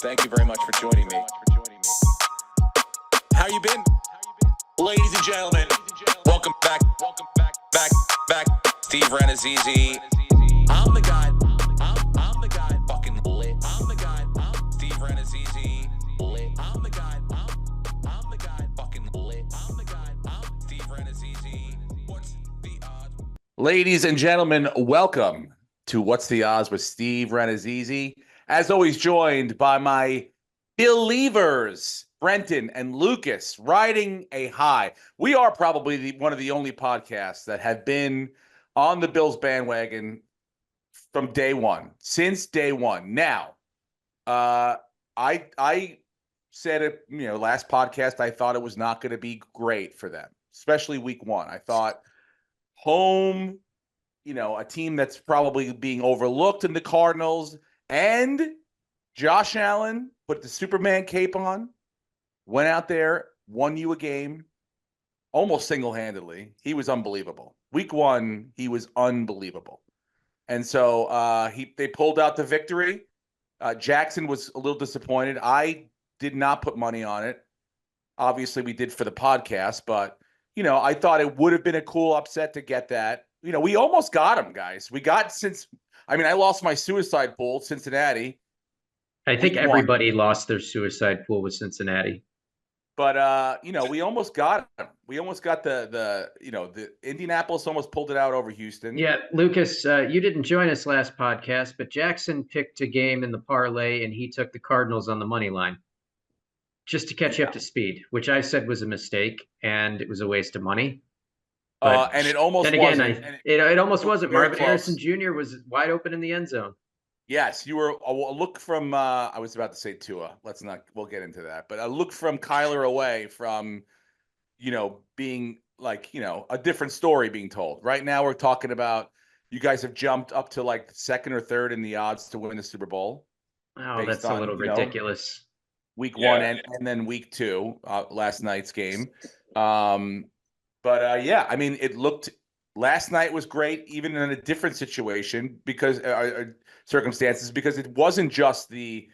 Thank you very much for joining me. How you been? Ladies and gentlemen, welcome back. Back. Steve Brenton and Lucas. I'm the guy. I'm the guy. Fucking lit. I'm the guy. Steve Brenton and Lucas. Lit. I'm the guy. I'm the guy. Fucking lit. I'm the guy. Steve Brenton and Lucas. What's the odds? Ladies and gentlemen, welcome to What's the Odds with Steve Brenton and Lucas. As always, joined by my believers, Brenton and Lucas, riding a high. We are probably one of the only podcasts that have been on the Bills bandwagon from day one, since day one. Now, I said it, last podcast, I thought it was not going to be great for them, especially week one. I thought home, a team that's probably being overlooked in the Cardinals, and Josh Allen put the Superman cape on, went out there, won you a game almost single-handedly. He was unbelievable. Week one, he was unbelievable. And so they pulled out the victory. Jackson was a little disappointed. I did not put money on it. Obviously, we did for the podcast, but, I thought it would have been a cool upset to get that. We almost got him, guys. I lost my suicide pool, Cincinnati. I think everybody lost their suicide pool with Cincinnati. But, we almost got him. We almost got the Indianapolis almost pulled it out over Houston. Yeah, Lucas, you didn't join us last podcast, but Jackson picked a game in the parlay, and he took the Cardinals on the money line just to catch you up to speed, which I said was a mistake, and it was a waste of money. But and it almost then again, wasn't. It almost wasn't. Marvin close. Harrison Jr. was wide open in the end zone. Yes, you were a look from, I was about to say Tua. We'll get into that. But a look from Kyler away from, being like, a different story being told. Right now we're talking about you guys have jumped up to like second or third in the odds to win the Super Bowl. Oh, that's a little ridiculous. Week one and then week two, last night's game. It looked last night was great, even in a different situation because circumstances, because it wasn't just the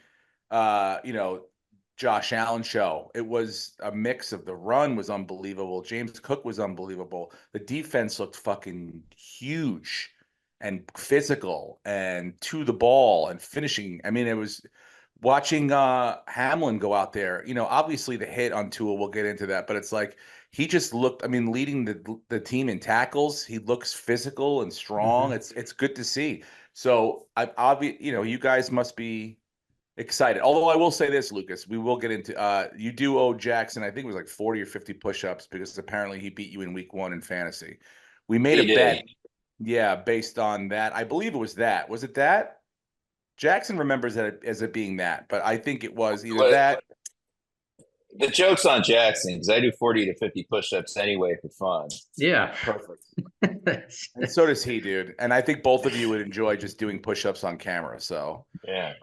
Josh Allen show. It was a mix of the run was unbelievable. James Cook was unbelievable. The defense looked fucking huge and physical and to the ball and finishing. It was watching Hamlin go out there. Obviously the hit on Tua, we'll get into that, but it's like he just looked, leading the team in tackles. He looks physical and strong. Mm-hmm. It's good to see. So you guys must be excited. Although I will say this, Lucas, we will get into you do owe Jackson, I think it was like 40 or 50 push-ups because apparently he beat you in week one in fantasy. We made a bet. Yeah, based on that. I believe it was that. Was it that? Jackson remembers that as it being that, but I think it was either that. The joke's on Jackson because I do 40 to 50 push-ups anyway for fun. Yeah. Perfect. And so does he, dude. And I think both of you would enjoy just doing push-ups on camera. So yeah.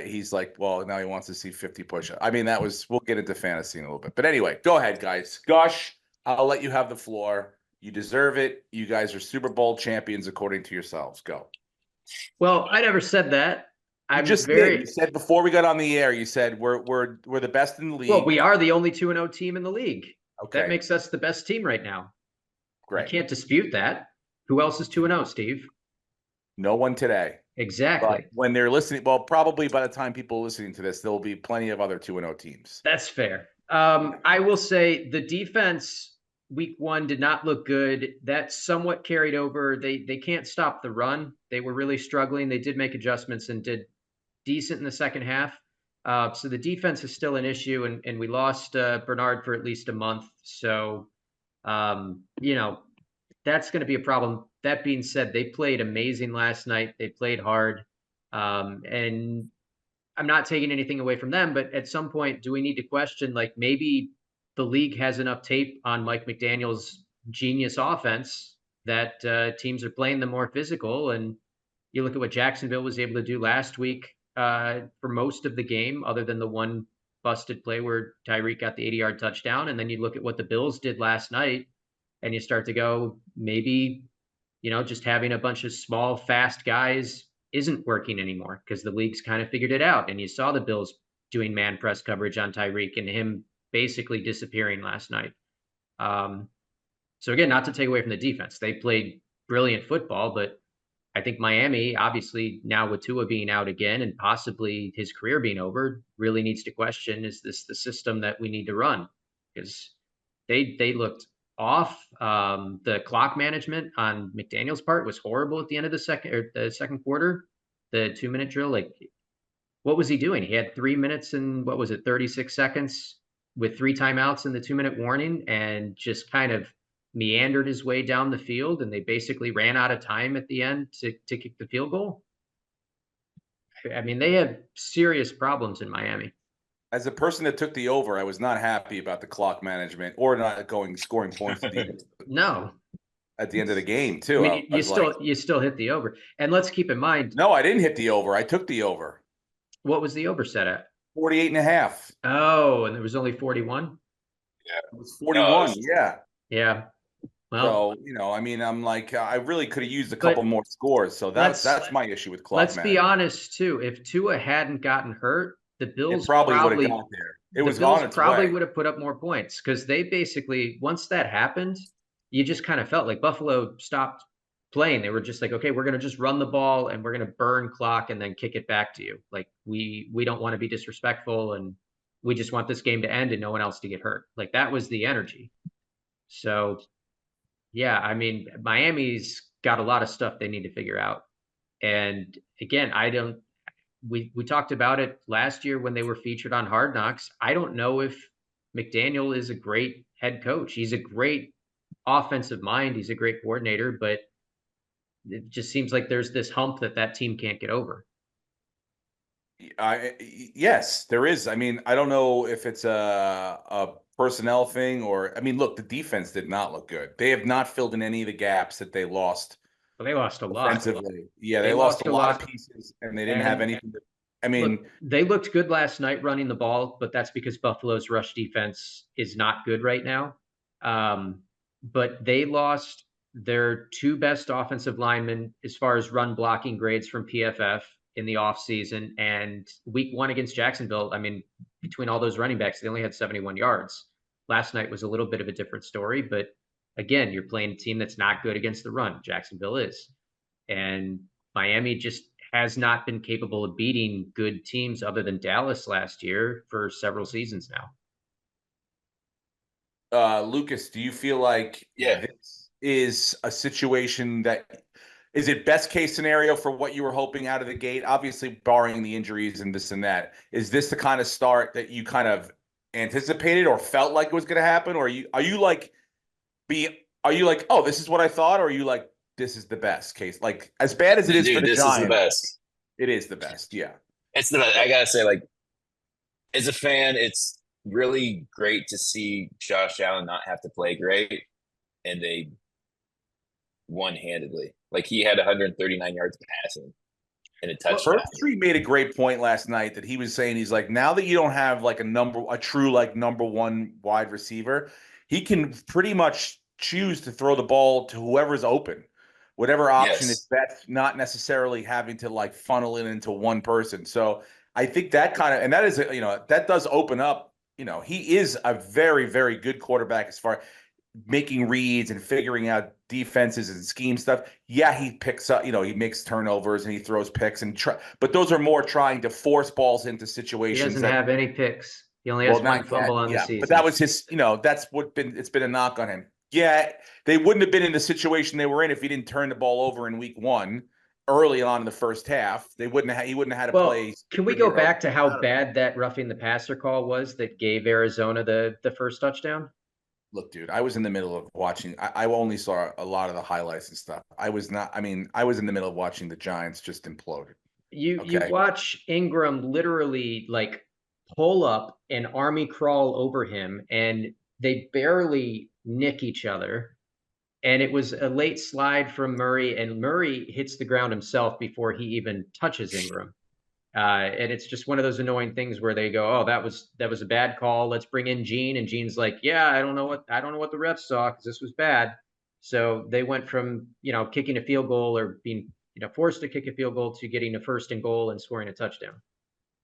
He's like, well, now he wants to see 50 push-ups. We'll get into fantasy in a little bit. But anyway, go ahead, guys. Gush, I'll let you have the floor. You deserve it. You guys are Super Bowl champions according to yourselves. Go. Well, I never said that. You said before we got on the air, you said we're the best in the league. Well, we are the only 2-0 team in the league. Okay. That makes us the best team right now. Great. I can't dispute that. Who else is 2-0, Steve? No one today. Exactly. But when they're listening, well, probably by the time people are listening to this, there will be plenty of other 2-0 teams. That's fair. I will say the defense week one did not look good. That somewhat carried over. They can't stop the run. They were really struggling. They did make adjustments and did decent in the second half. So the defense is still an issue, and we lost Bernard for at least a month. So, that's going to be a problem. That being said, they played amazing last night. They played hard. And I'm not taking anything away from them, but at some point, do we need to question, like, maybe the league has enough tape on Mike McDaniel's genius offense that teams are playing them more physical. And you look at what Jacksonville was able to do last week for most of the game, other than the one busted play where Tyreek got the 80-yard touchdown. And then you look at what the Bills did last night, and you start to go, maybe, just having a bunch of small, fast guys isn't working anymore because the league's kind of figured it out. And you saw the Bills doing man press coverage on Tyreek and him basically disappearing last night. So again, not to take away from the defense, they played brilliant football, but I think Miami, obviously now with Tua being out again and possibly his career being over, really needs to question, is this the system that we need to run? Because they looked off. The clock management on McDaniel's part was horrible at the end of the second quarter. The 2-minute drill, like what was he doing? He had 3 minutes and what was it, 36 seconds with 3 timeouts in the 2-minute warning and just kind of meandered his way down the field, and they basically ran out of time at the end to kick the field goal. I mean, they have serious problems in Miami. As a person that took the over, I was not happy about the clock management or not scoring points at the No, end of the game too. I mean, you still hit the over. And let's keep in mind. No, I didn't hit the over. I took the over. What was the over set at? 48.5. Oh, and there was only 41? Yeah. It was 41. Yeah. Yeah. Well, so, I mean, I'm like, I really could have used a couple more scores. So that's my issue with clock management. Let's be honest too. If Tua hadn't gotten hurt, the Bills probably would have got there. It was on its probably way. would have put up more points because they basically, once that happened, you just kind of felt like Buffalo stopped playing. They were just like, okay, we're going to just run the ball and we're going to burn clock and then kick it back to you. Like we don't want to be disrespectful and we just want this game to end and no one else to get hurt. Like that was the energy. So yeah, I mean, Miami's got a lot of stuff they need to figure out. And again, we talked about it last year when they were featured on Hard Knocks. I don't know if McDaniel is a great head coach. He's a great offensive mind. He's a great coordinator, but it just seems like there's this hump that team can't get over. Yes, there is. I mean, I don't know if it's a personnel thing or, I mean, look, the defense did not look good. They have not filled in any of the gaps that they lost. Well, they lost a lot. Offensively. Yeah, they lost a lot of pieces and they didn't have anything to, I mean, look, they looked good last night running the ball, but that's because Buffalo's rush defense is not good right now. But they lost their 2 best offensive linemen as far as run blocking grades from PFF in the offseason. And week 1 against Jacksonville, I mean, between all those running backs, they only had 71 yards. Last night was a little bit of a different story, but again, you're playing a team that's not good against the run. Jacksonville is. And Miami just has not been capable of beating good teams other than Dallas last year for several seasons now. Lucas, do you feel like this is a situation that is it best case scenario for what you were hoping out of the gate? Obviously, barring the injuries and this and that. Is this the kind of start that you kind of anticipated or felt like it was going to happen? Or are you like, oh, this is what I thought? Or are you like, this is the best case? Like, as bad as it is for the Giants. This is the best. It is the best, yeah. It's the best. I got to say, like, as a fan, it's really great to see Josh Allen not have to play great. And they one-handedly. Like, he had 139 yards passing and a touchdown. Tree made a great point last night that he was saying, he's like, now that you don't have like a true like number 1 wide receiver, he can pretty much choose to throw the ball to whoever's open, whatever option is best, not necessarily having to like funnel it into one person. So I think that kind of, and that is, that does open up, he is a very, very good quarterback as far as making reads and figuring out defenses and scheme stuff. Yeah, he picks up, he makes turnovers and he throws picks but those are more trying to force balls into situations. He doesn't have any picks. He only has 1 fumble on the season. But that was his, that's it's been a knock on him. Yeah, they wouldn't have been in the situation they were in if he didn't turn the ball over in week 1 early on in the first half. He wouldn't have had to play. Can we go back to how bad that roughing the passer call was that gave Arizona the first touchdown? Look, dude, I was in the middle of watching. I only saw a lot of the highlights and stuff. I was in the middle of watching the Giants just implode. You watch Ingram literally like pull up and army crawl over him, and they barely nick each other. And it was a late slide from Murray, and Murray hits the ground himself before he even touches Ingram. And it's just one of those annoying things where they go, "Oh, that was a bad call. Let's bring in Gene." And Gene's like, "Yeah, I don't know what the refs saw because this was bad." So they went from kicking a field goal or being forced to kick a field goal to getting a 1st and goal and scoring a touchdown.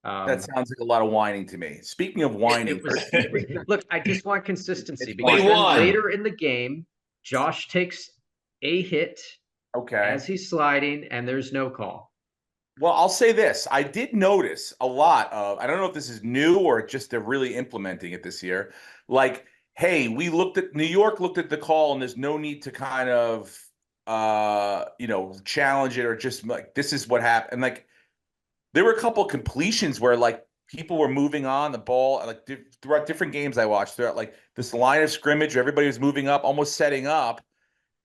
That sounds like a lot of whining to me. Speaking of whining, It was look, I just want consistency It's because We then won. later in the game, Josh takes a hit okay. as he's sliding and there's no call. Well, I'll say this. I did notice a lot of, I don't know if this is new or just they're really implementing it this year. Like, hey, New York looked at the call and there's no need to kind of, challenge it or just like, this is what happened. And like, there were a couple of completions where like people were moving on the ball, like throughout different games I watched, throughout like this line of scrimmage, everybody was moving up, almost setting up.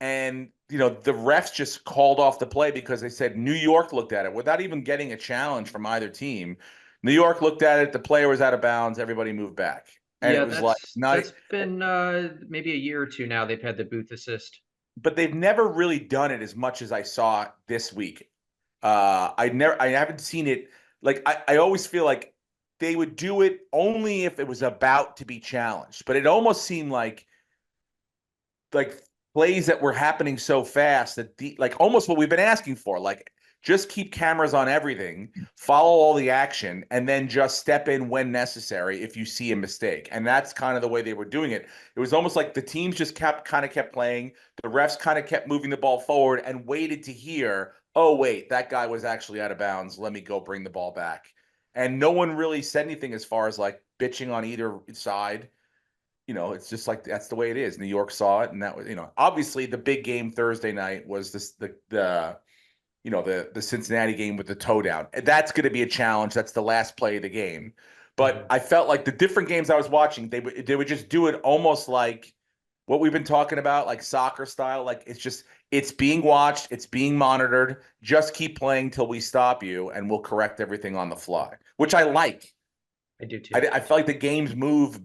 And, the refs just called off the play because they said New York looked at it without even getting a challenge from either team. New York looked at it. The player was out of bounds. Everybody moved back. And Yeah, it was like, that's been maybe a year or two now. They've had the booth assist. but they've never really done it as much as I saw this week. I haven't seen it. Like, I always feel like they would do it only if it was about to be challenged, but it almost seemed like plays that were happening so fast that like almost what we've been asking for, like just keep cameras on everything, follow all the action, and then just step in when necessary if you see a mistake. And that's kind of the way they were doing it. It was almost like the teams just kept playing. The refs kind of kept moving the ball forward and waited to hear, oh, wait, that guy was actually out of bounds. Let me go bring the ball back. And no one really said anything as far as like bitching on either side. It's just like that's the way it is. New York saw it, and that was, obviously the big game Thursday night was the Cincinnati game with the toe down. That's going to be a challenge. That's the last play of the game. But I felt like the different games I was watching, they would just do it almost like what we've been talking about, like soccer style. Like it's being watched, it's being monitored. Just keep playing till we stop you, and we'll correct everything on the fly, which I like. I do too. I feel like the games move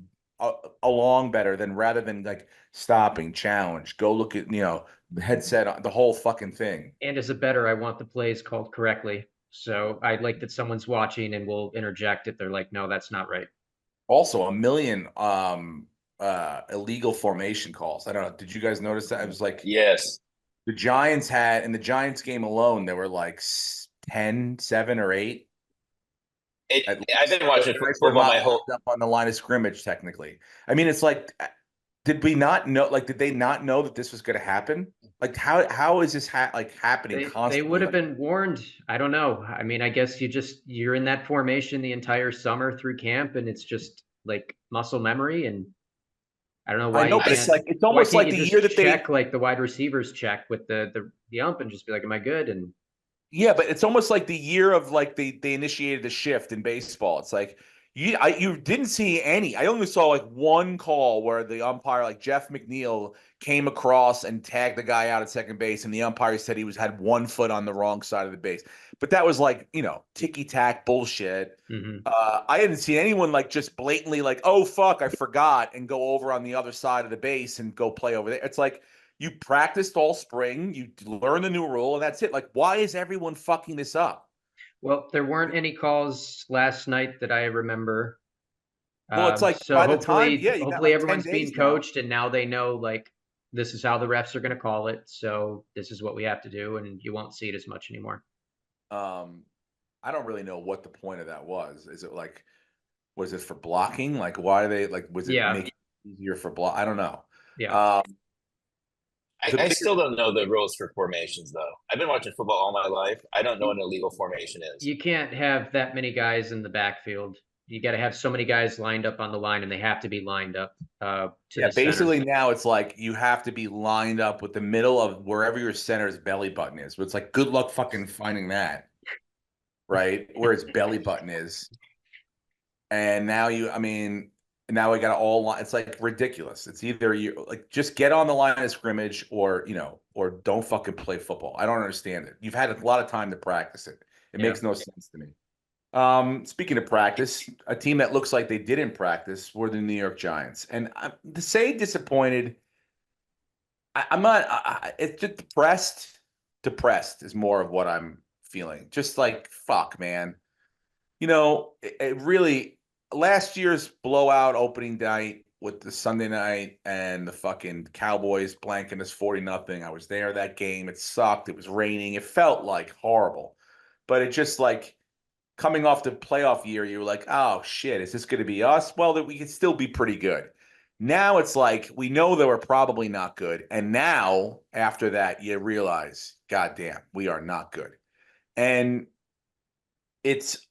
along better than rather than like stopping, challenge, go look at the headset on the whole fucking thing. And as a bettor, I want the plays called correctly. So I'd like that someone's watching and will interject if they're like, no, that's not right. Also, a million illegal formation calls. I don't know. Did you guys notice that? It was like Yes. the Giants had in the Giants game alone, there were like 10, 7 or 8. I've been watching football my whole up on the line of scrimmage. Technically, I mean, it's like, did we not know? Like, did they not know that this was going to happen? Like, how is this happening constantly? They would have been warned. I don't know. I mean, I guess you're in that formation the entire summer through camp, and it's just like muscle memory. And I don't know why. I know, but it's almost like the year that they check like the wide receivers check with the ump and just be like, "Am I good?" And yeah, but it's almost like the year of like they initiated the shift in baseball. It's like you didn't see any. I only saw like one call where the umpire, like Jeff McNeil, came across and tagged the guy out at second base, and the umpire said he had 1 foot on the wrong side of the base. But that was like ticky tack bullshit. I hadn't seen anyone like just blatantly like, oh fuck, I forgot, and go over on the other side of the base and go play over there. It's like, you practiced all spring, you learn the new rule, and that's it. Like, why is everyone fucking this up? Well, there weren't any calls last night that I remember. Well, it's like so by the hopefully, time, you got hopefully like 10 everyone's days being now. coached, and now they know like this is how the refs are going to call it. So this is what we have to do, and you won't see it as much anymore. I don't really know what the point of that was. Is it like, was it for blocking? Like, why are they like? Was it make it easier for block? I don't know. Yeah. I still don't know the rules for formations, though. I've been watching football all my life. I don't know what an illegal formation is. You can't have that many guys in the backfield. You got to have so many guys lined up on the line, and they have to be lined up to the basically center. Now it's like you have to be lined up with the middle of wherever your center's belly button is. But it's like, good luck fucking finding that, right? Where its belly button is. And now now we got all line. It's like ridiculous. It's either you like just get on the line of scrimmage or don't fucking play football. I don't understand it. You've had a lot of time to practice it. It makes no sense to me. Speaking of practice, a team that looks like they didn't practice were the New York Giants. And to say disappointed, I'm not. It's just depressed. Depressed is more of what I'm feeling. Just like, fuck, man. It really, last year's blowout opening night with the Sunday night and the fucking Cowboys blanking us 40-0. I was there that game. It sucked. It was raining. It felt like horrible. But it just like coming off the playoff year, you were like, oh shit, is this going to be us? Well, that we could still be pretty good. Now it's like we know that we're probably not good. And now after that, you realize, goddamn, we are not good. And it's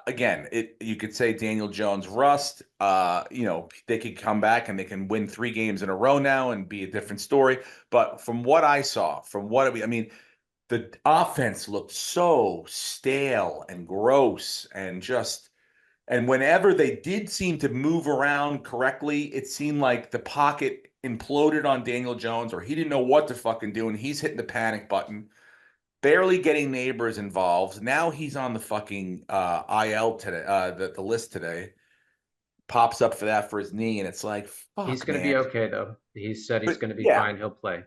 again, you could say Daniel Jones rust. They could come back and they can win 3 games in a row now and be a different story. But from what I saw, the offense looked so stale and gross and whenever they did seem to move around correctly, it seemed like the pocket imploded on Daniel Jones or he didn't know what to fucking do and he's hitting the panic button, barely getting neighbors involved. Now he's on the fucking IL today, the list today. Pops up for that for his knee and it's like, fuck, He's going to man. be okay though. He said he's But going to be yeah, fine. He'll play.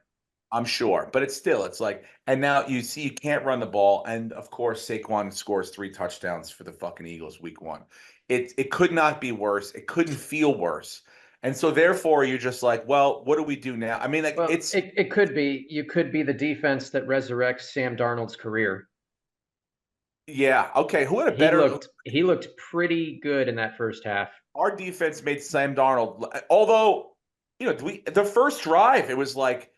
I'm sure, but it's like, and now you see you can't run the ball, and of course Saquon scores 3 touchdowns for the fucking Eagles week 1. It could not be worse. It couldn't feel worse, and so therefore you're just like, well, what do we do now? I mean, like Well, it's it could be. You could be the defense that resurrects Sam Darnold's career. yeah, okay. Who had a He better? looked pretty good in that first half. Our defense made Sam Darnold, although the first drive it was like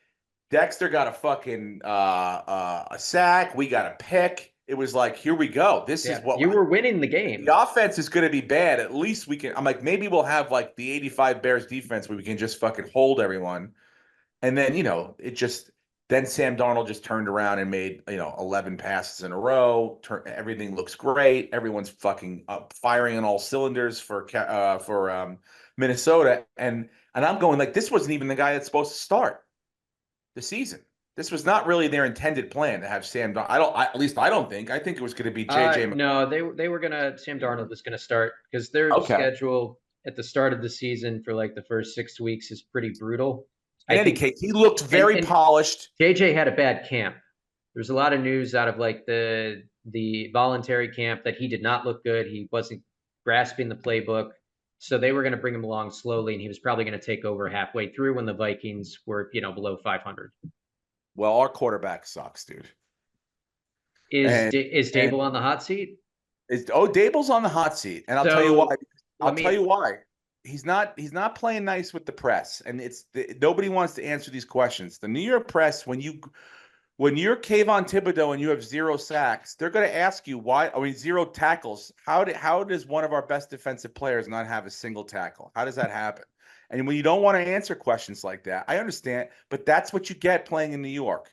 Dexter got a fucking a sack. We got a pick. It was like, here we go. This is what you were winning the game. the offense is going to be bad. At least we can. I'm like, maybe we'll have like the 85 Bears defense where we can just fucking hold everyone. And then, then Sam Darnold just turned around and made, 11 passes in a row. Everything looks great. Everyone's fucking firing on all cylinders for Minnesota. And I'm going like, this wasn't even the guy that's supposed to start the season. This was not really their intended plan to have Sam Darnold. At least I don't think. I think it was going to be JJ. No, they were gonna. Sam Darnold was gonna start because their schedule at the start of the season for like the first 6 weeks is pretty brutal. In any case, he looked very polished. JJ had a bad camp. There's a lot of news out of like the voluntary camp that he did not look good. He wasn't grasping the playbook. So they were going to bring him along slowly, and he was probably going to take over halfway through when the Vikings were, below 500. Well, our quarterback sucks, dude. Is Dable on the hot seat? Dable's on the hot seat, and I'll tell you why. I'll tell you why. He's not playing nice with the press, and nobody wants to answer these questions. The New York press, when you're Kayvon Thibodeau and you have 0 sacks, they're going to ask you why. I mean, 0 tackles. How does one of our best defensive players not have a single tackle? How does that happen? And when you don't want to answer questions like that, I understand, but that's what you get playing in New York.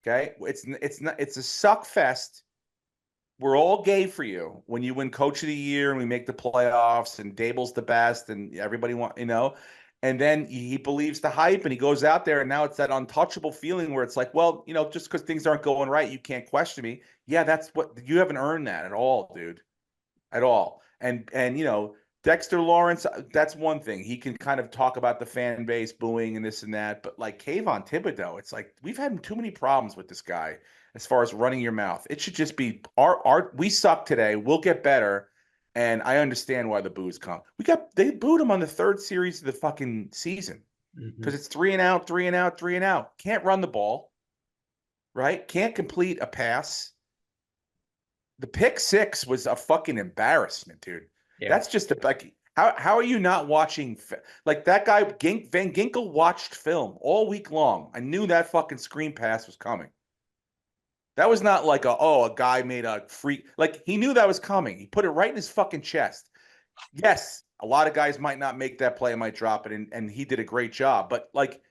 Okay, it's a suck fest. We're all gay for you when you win Coach of the Year and we make the playoffs and Dable's the best and everybody and then he believes the hype and he goes out there and now it's that untouchable feeling where it's like, well, just because things aren't going right, you can't question me. Yeah, that's what you haven't earned that at all, dude, at all. And Dexter Lawrence, that's one thing. He can kind of talk about the fan base booing and this and that, but like Kayvon Thibodeau, it's like we've had too many problems with this guy as far as running your mouth. It should just be we suck today. We'll get better. And I understand why the boos come. They booed him on the 3rd series of the fucking season because it's 3 and out, 3 and out, 3 and out. Can't run the ball, right? Can't complete a pass. The pick 6 was a fucking embarrassment, dude. Yeah. That's just how are you not watching? Like that guy, Van Ginkel watched film all week long. I knew that fucking screen pass was coming. That was not like a guy made a freak. Like he knew that was coming. He put it right in his fucking chest. Yes, a lot of guys might not make that play, might drop it, and he did a great job. But like,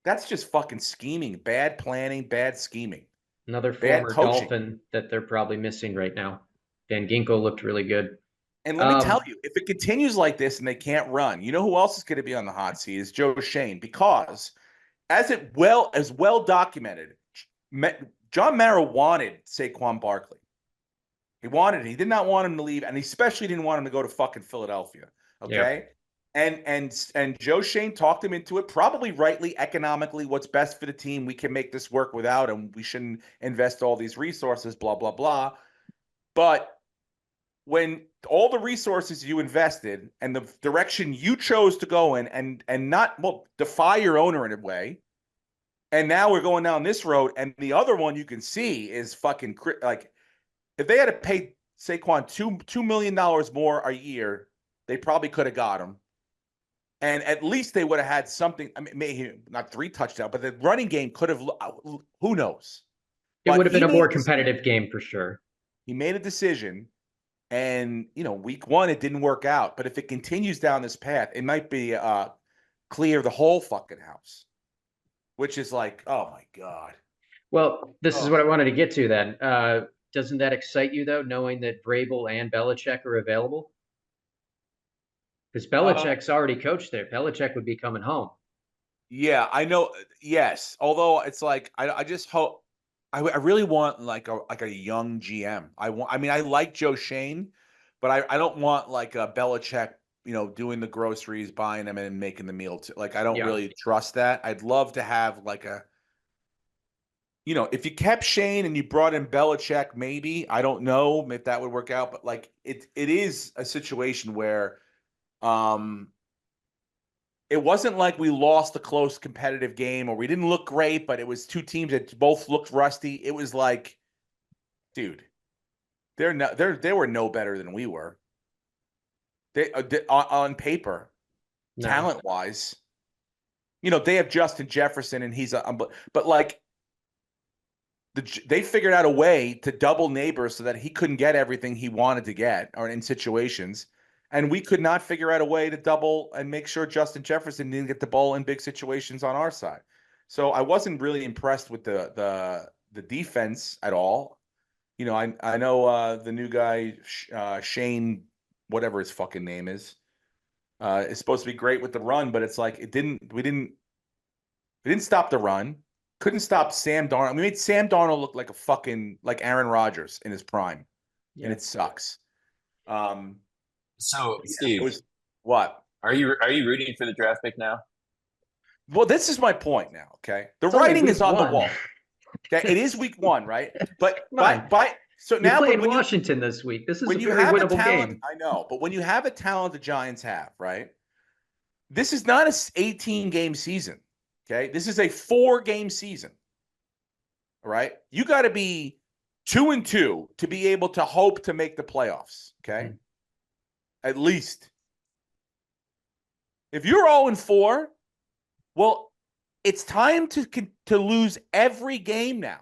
that's just fucking scheming, bad planning, bad scheming. Another former Dolphin that they're probably missing right now. Van Ginkel looked really good. And let me tell you, if it continues like this and they can't run, you know who else is going to be on the hot seat is Joe Shane, because as well documented, John Mara wanted Saquon Barkley. He wanted it. He did not want him to leave, and he especially didn't want him to go to fucking Philadelphia. Okay. Yeah. And Joe Shane talked him into it, probably rightly, economically, what's best for the team. We can make this work without him. We shouldn't invest all these resources, blah, blah, blah. But when all the resources you invested and the direction you chose to go in and not defy your owner in a way, and now we're going down this road, and the other one you can see is fucking like if they had to pay Saquon $2 million more a year, they probably could have got him. And at least they would have had something. I mean, maybe not 3 touchdowns, but the running game could have. Who knows? It But would have he been a more made competitive game for sure. he made a decision, and week 1 it didn't work out. But if it continues down this path, it might be clear the whole fucking house, which is like, oh my god. Well, this is what I wanted to get to then. Doesn't that excite you though, knowing that Vrabel and Belichick are available? Because Belichick's already coached there. Belichick would be coming home. Yeah, I know. Yes, although it's like I just hope I really want like a young GM. I mean I like Joe Shane, but I don't want like a Belichick, doing the groceries, buying them and making the meal too. Like I don't really trust that. I'd love to have like if you kept Shane and you brought in Belichick, maybe I don't know if that would work out, but like it is a situation where it wasn't like we lost a close competitive game or we didn't look great, but it was 2 teams that both looked rusty. It was like, dude, they were no better than we were. They on paper, talent wise, they have Justin Jefferson and but like they figured out a way to double Neighbors so that he couldn't get everything he wanted to get or in situations. And we could not figure out a way to double and make sure Justin Jefferson didn't get the ball in big situations on our side. So I wasn't really impressed with the defense at all. I know the new guy Shane, whatever his fucking name is supposed to be great with the run, but it's like we didn't stop the run. Couldn't stop Sam Darnold. We made Sam Darnold look like a fucking like Aaron Rodgers in his prime, and it sucks. So, Steve, it was what? Are you rooting for the draft pick now? Well, this is my point now. Okay, the writing is on the wall. Okay, it is week 1, right? But so now you're playing Washington this week. This is a very winnable game. I know, but when you have a talent the Giants have, right? This is not a 18-game season. Okay, this is a 4-game season. All right, you got to be 2-2 to be able to hope to make the playoffs. Okay, at least. If you're 0-4, well, it's time to lose every game now.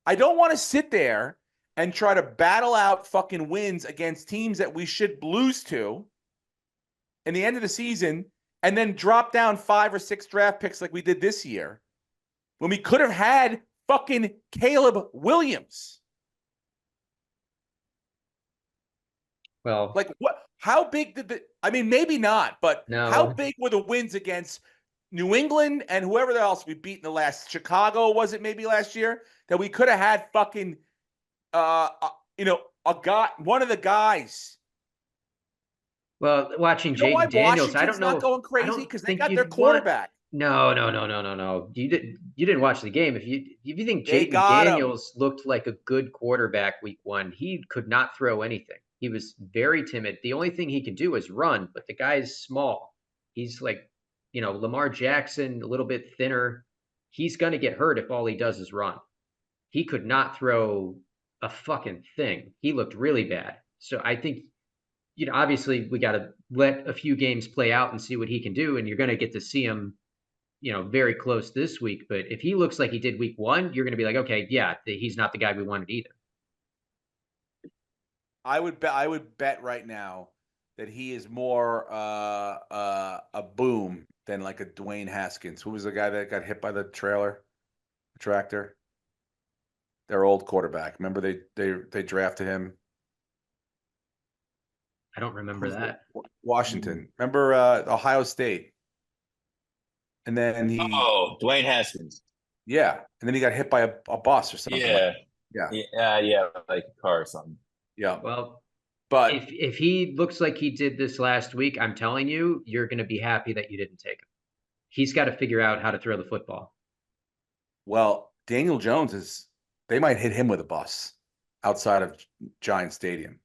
I don't want to sit there and try to battle out fucking wins against teams that we should lose to in the end of the season and then drop down 5 or 6 draft picks like we did this year when we could have had fucking Caleb Williams. Well, like what? How big did maybe not, but how big were the wins against New England and whoever else we beat in the last Chicago, was it maybe last year, that we could have had fucking one of the guys. Well, watching Jaden Daniels, I don't know. Not going crazy because they got their quarterback. No. You didn't watch the game. If you think Jaden Daniels looked like a good quarterback week 1, he could not throw anything. He was very timid. The only thing he could do is run, but the guy's small. He's like, Lamar Jackson, a little bit thinner. He's going to get hurt if all he does is run. He could not throw a fucking thing. He looked really bad. So I think, obviously we got to let a few games play out and see what he can do. And you're going to get to see him, very close this week. But if he looks like he did week 1, you're going to be like, okay, yeah, he's not the guy we wanted either. I would bet right now that he is more a boom than like a Dwayne Haskins. Who was the guy that got hit by the tractor? Their old quarterback. Remember they drafted him. I don't remember that. Washington. Remember Ohio State? And then Dwayne Haskins. Yeah, and then he got hit by a bus or something. Yeah, like a car or something. Yeah. Well, but if he looks like he did this last week, I'm telling you, you're going to be happy that you didn't take him. He's got to figure out how to throw the football. Well, Daniel Jones they might hit him with a bus outside of Giant Stadium.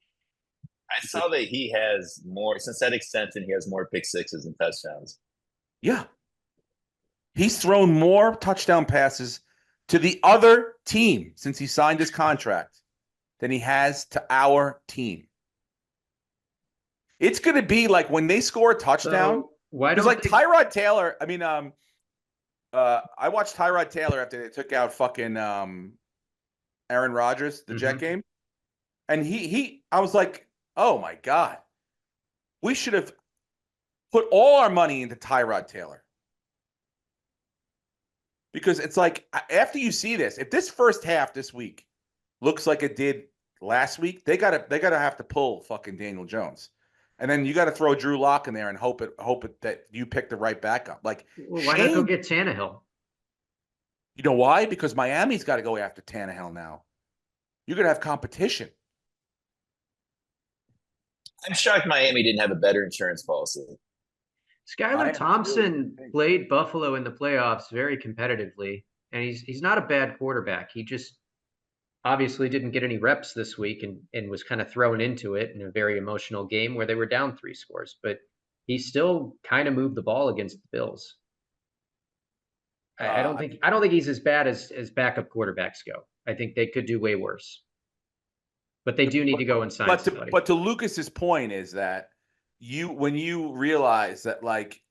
I saw that he has more since that extension. He has more pick sixes and touchdowns. Yeah. He's thrown more touchdown passes to the other team since he signed his contract than he has to our team. It's going to be like when they score a touchdown. So why Because don't like they, Tyrod Taylor, I mean, I watched Tyrod Taylor after they took out fucking Aaron Rodgers, the Jet game, and I was like, oh my god, we should have put all our money into Tyrod Taylor. Because it's like after you see this, if this first half this week looks like it did last week, they gotta have to pull fucking Daniel Jones, and then you got to throw Drew Lock in there and hope it that you pick the right backup. Like well, why not go Shane, get Tannehill? you know why? Because Miami's got to go after Tannehill now. You're gonna have competition. I'm shocked Miami didn't have a better insurance policy. I Skylar am Thompson too. played Buffalo in the playoffs very competitively, and he's not a bad quarterback. He just obviously didn't get any reps this week and was kind of thrown into it in a very emotional game where they were down 3 scores. But he still kind of moved the ball against the Bills. I don't think he's as bad as backup quarterbacks go. I think they could do way worse. But they do need to go and sign somebody. But to Lucas's point is that when you realize that like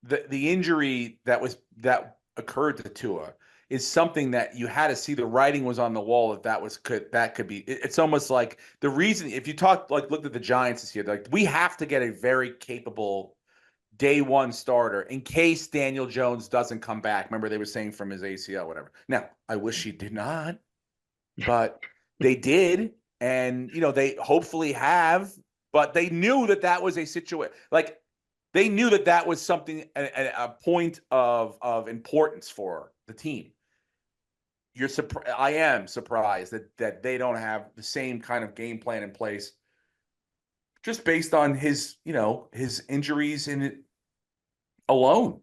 the injury that occurred to Tua is something that you had to see the writing was on the wall that could be it's almost like the reason if you looked at the Giants this year, like we have to get a very capable day one starter in case Daniel Jones doesn't come back. Remember they were saying from his ACL, whatever. Now, I wish he did not, but they did, and they hopefully have, but they knew that was a situation. Like they knew that was something a point of importance for the team. I am surprised that they don't have the same kind of game plan in place, just based on his injuries in it alone.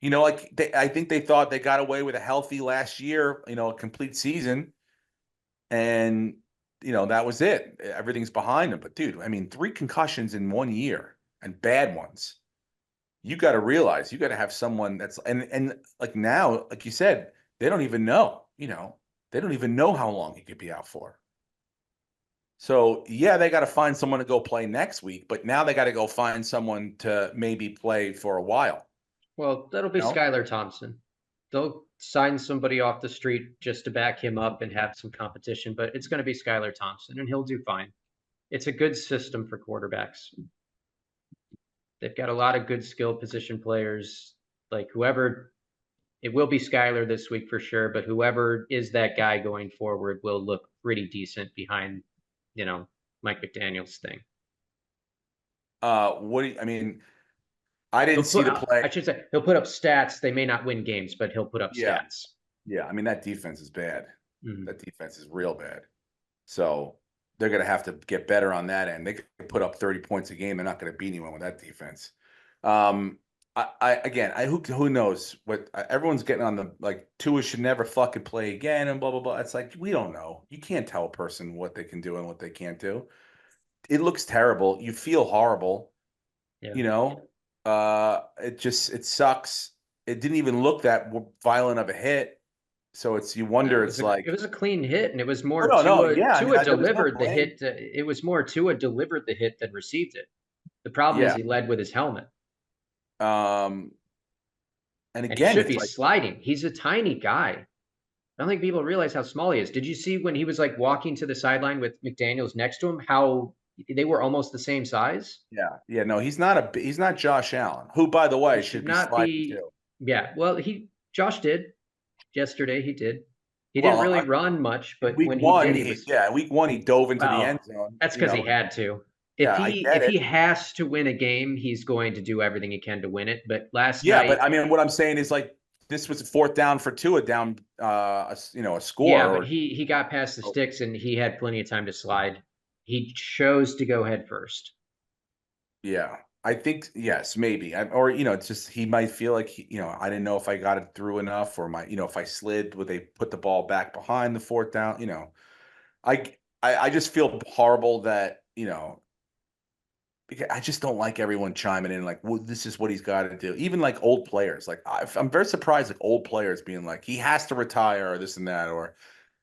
I think they thought they got away with a healthy last year, a complete season, and that was it. Everything's behind them. But dude, I mean, 3 concussions in 1 year and bad ones. You got to realize you got to have someone that's and like now, like you said, they don't even know. They don't even know how long he could be out for. So yeah, they got to find someone to go play next week, but now they got to go find someone to maybe play for a while. Well, that'll be Skylar Thompson. They'll sign somebody off the street just to back him up and have some competition, but it's going to be Skylar Thompson, and he'll do fine. It's a good system for quarterbacks. They've got a lot of good skill position players. Like whoever, it will be Skylar this week for sure, but whoever is that guy going forward will look pretty decent behind, Mike McDaniel's thing. I mean, I didn't see the play. I should say he'll put up stats. They may not win games, but he'll put up stats. Yeah, I mean that defense is bad. Mm-hmm. That defense is real bad. So they're going to have to get better on that end. They can put up 30 points a game. They're not going to beat anyone with that defense. Who knows what everyone's getting on the like Tua should never fucking play again and blah blah blah. It's like we don't know. You can't tell a person what they can do and what they can't do. It looks terrible. You feel horrible. Yeah. It sucks. It didn't even look that violent of a hit. So you wonder. It was a clean hit, and it was more Tua delivered the hit. It was more Tua delivered the hit than received it. The problem is he led with his helmet. And again, he should be sliding. He's a tiny guy. I don't think people realize how small he is. Did you see when he was like walking to the sideline with McDaniels next to him, how they were almost the same size? Yeah. No, he's not Josh Allen, who, by the way, should be sliding too. Yeah. Well, Josh did yesterday. He did. He didn't really run much, but when he did, week 1 he dove into the end zone. That's because he had to. If he has to win a game, he's going to do everything he can to win it. But last night, but I mean, what I'm saying is like this was a 4th down for Tua down, a score. Yeah, but he got past the sticks and he had plenty of time to slide. He chose to go head first. Yeah, I think yes, maybe, or it's just he might feel like I didn't know if I got it through enough, or if I slid, would they put the ball back behind the 4th down? I just feel horrible that, because I just don't like everyone chiming in like, well, this is what he's got to do. Even like old players, like I'm very surprised, like old players being like, he has to retire or this and that, or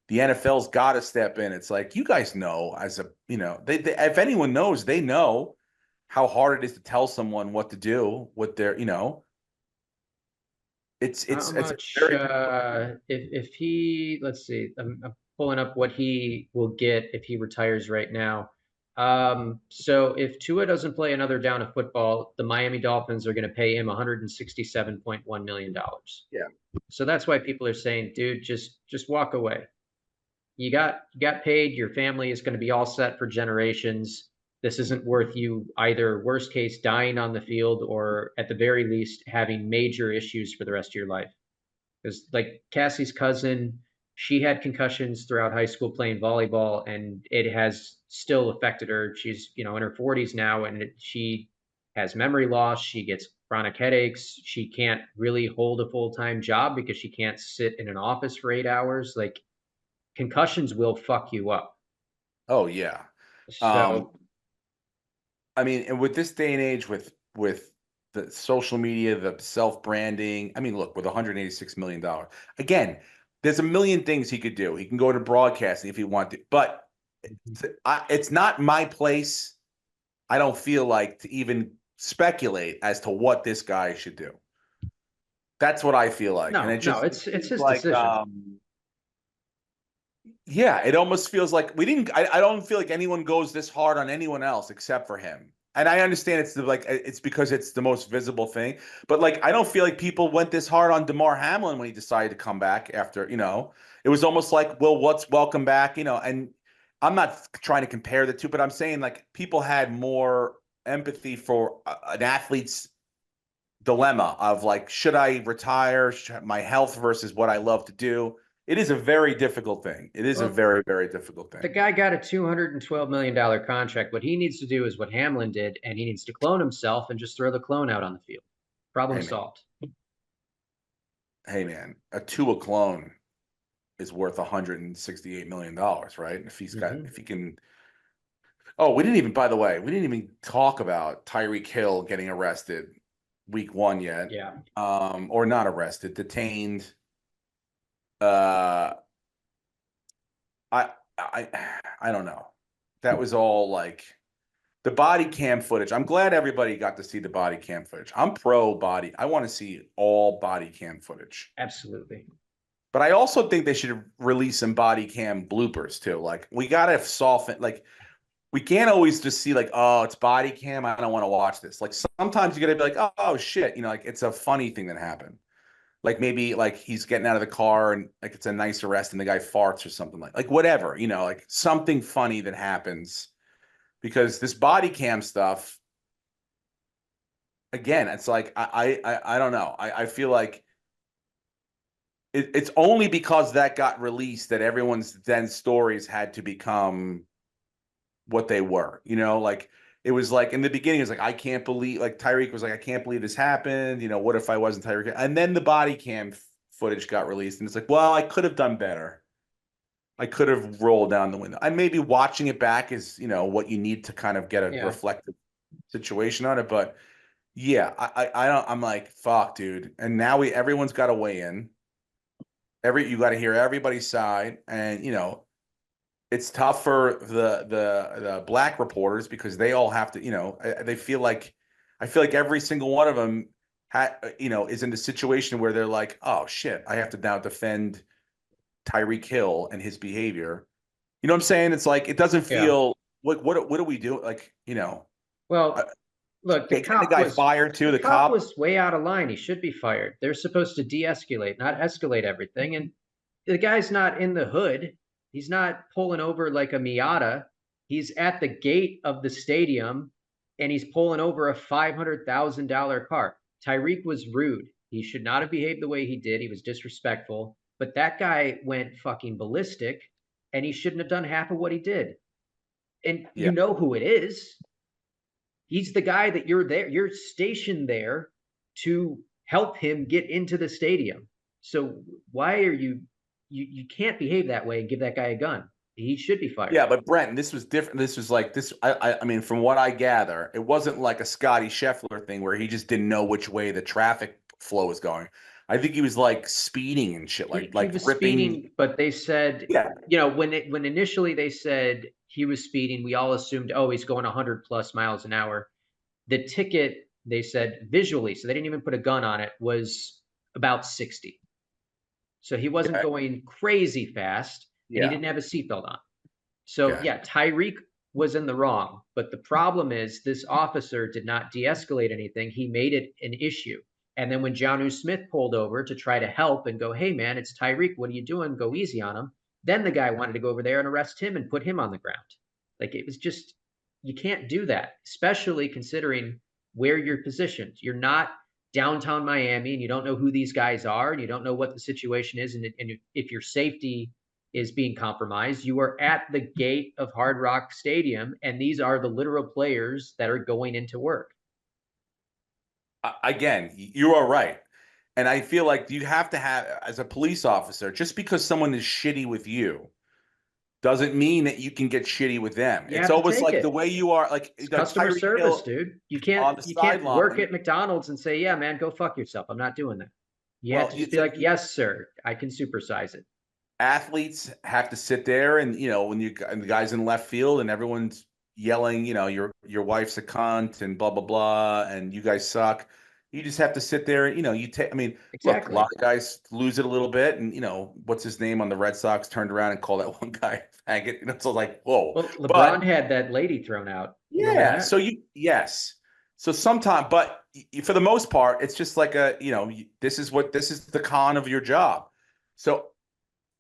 the NFL's got to step in. It's like, you guys know, as a, they if anyone knows, they know how hard it is to tell someone what to do, what they're, How it's much, very, if he, let's see, I'm pulling up what he will get if he retires right now. So if Tua doesn't play another down of football, the Miami Dolphins are going to pay him $167.1 million. yeah. So that's why people are saying, dude, just walk away. You got paid, your family is going to be all set for generations. This isn't worth you either, worst case, dying on the field, or at the very least having major issues for the rest of your life. Because like Cassie's cousin, she had concussions throughout high school playing volleyball, and it has still affected her. She's in her 40s now, and she has memory loss. She gets chronic headaches. She can't really hold a full-time job because she can't sit in an office for 8 hours. Like, concussions will fuck you up. Oh yeah. Um, So I mean, and with this day and age, with the social media, the self branding. I mean, look, with $186 million, again, there's a million things he could do. He can go to broadcasting if he wanted, but it's not my place. I don't feel like to even speculate as to what this guy should do. That's what I feel like, and no, no, it it's seems his like, decision. yeah, it almost feels like we didn't. I don't feel like anyone goes this hard on anyone else except for him. And I understand it's because it's the most visible thing, but like I don't feel like people went this hard on DeMar Hamlin when he decided to come back after, it was almost like, well, what's welcome back, and I'm not trying to compare the two, but I'm saying like people had more empathy for an athlete's dilemma of like, should I retire? My health versus what I love to do. It is a very difficult thing. It is a Well, very, very difficult the thing. guy got a $212 million contract. What he needs to do is what Hamlin did, and he needs to clone himself and just throw the clone out on the field. Problem Hey man, solved. hey man, a Tua clone is worth $168 million, right? If he can. Oh, we didn't even. By the way, we didn't even talk about Tyreek Hill getting arrested week one yet. Yeah. Or not arrested, detained. Uh, I I I don't know. That was all like the body cam footage. I'm glad everybody got to see the body cam footage. I'm pro body. I want to see all body cam footage. Absolutely. But I also think they should release some body cam bloopers too. Like we gotta soften. Like we can't always just see like, oh, it's body cam. I don't want to watch this. Like sometimes you gotta be like, oh shit, like it's a funny thing that happened. Like maybe like he's getting out of the car and like it's a nice arrest and the guy farts or something like whatever, like something funny that happens, because this body cam stuff, again, it's like I don't know. I feel like it's only because that got released that everyone's then stories had to become what they were. Like it was like in the beginning, it was like, I can't believe, like Tyreek was like, I can't believe this happened. What if I wasn't Tyreek? And then the body cam footage got released, and it's like, well, I could have done better. I could have rolled down the window. And maybe watching it back is, what you need to kind of get a Yeah. reflective situation on it. But yeah, I don't. I'm like, fuck, dude. And now everyone's got to weigh in. You got to hear everybody's side, and it's tough for the black reporters because they all have to, they feel like, I feel like every single one of them is in the situation where they're like, oh shit, I have to now defend Tyreek Hill and his behavior. You know what I'm saying? It's like it doesn't Yeah. feel what do we do? Like, Well, look, the getting the cop guy was fired too, the the cop cop. was way out of line. He should be fired. They're supposed to de-escalate, not escalate everything. And the guy's not in the hood. He's not pulling over like a Miata. He's at the gate of the stadium, and he's pulling over a $500,000 car. Tyreek was rude. He should not have behaved the way he did. He was disrespectful. But that guy went fucking ballistic, and he shouldn't have done half of what he did. And Yeah, you know who it is. He's the guy that you're stationed there to help him get into the stadium. So why are you can't behave that way and give that guy a gun. He should be fired. Yeah, but Brent, this was different. This was like this. I mean, from what I gather, it wasn't like a Scotty Scheffler thing where he just didn't know which way the traffic flow was going. I think he was like speeding and shit, He was ripping. speeding, but they said, Yeah, when initially they said he was speeding, we all assumed, oh, he's going 100 plus miles an hour. The ticket, they said visually, so they didn't even put a gun on it, was about 60. So he wasn't going crazy fast, and he didn't have a seatbelt on. So yeah, Tyreek was in the wrong, but the problem is this officer did not de-escalate anything. He made it an issue. And then when Jonnu Smith pulled over to try to help and go, hey man, it's Tyreek, what are you doing? Go easy on him. Then the guy wanted to go over there and arrest him and put him on the ground. Like, it was just, you can't do that, especially considering where you're positioned. You're not downtown Miami and you don't know who these guys are and you don't know what the situation is. And if your safety is being compromised, you are at the gate of Hard Rock Stadium, and these are the literal players that are going into work. Again, you are right. And I feel like you have to have, as a police officer, just because someone is shitty with you doesn't mean that you can get shitty with them. It's almost like the way you are, like it's customer service, dude. You can't work at McDonald's and say, yeah, man, go fuck yourself. I'm not doing that. You have to just be like, yes, sir, I can supersize it. Athletes have to sit there and, when the guy's in left field and everyone's yelling, your wife's a cunt and blah, blah, blah, and you guys suck. You just have to sit there and, you take, I mean, look, a lot of guys lose it a little bit. And, what's his name on the Red Sox turned around and called that one guy faggot. So like, whoa. Well, LeBron had that lady thrown out. Yeah. So yes. So sometimes, but for the most part, it's just like this is the con of your job. So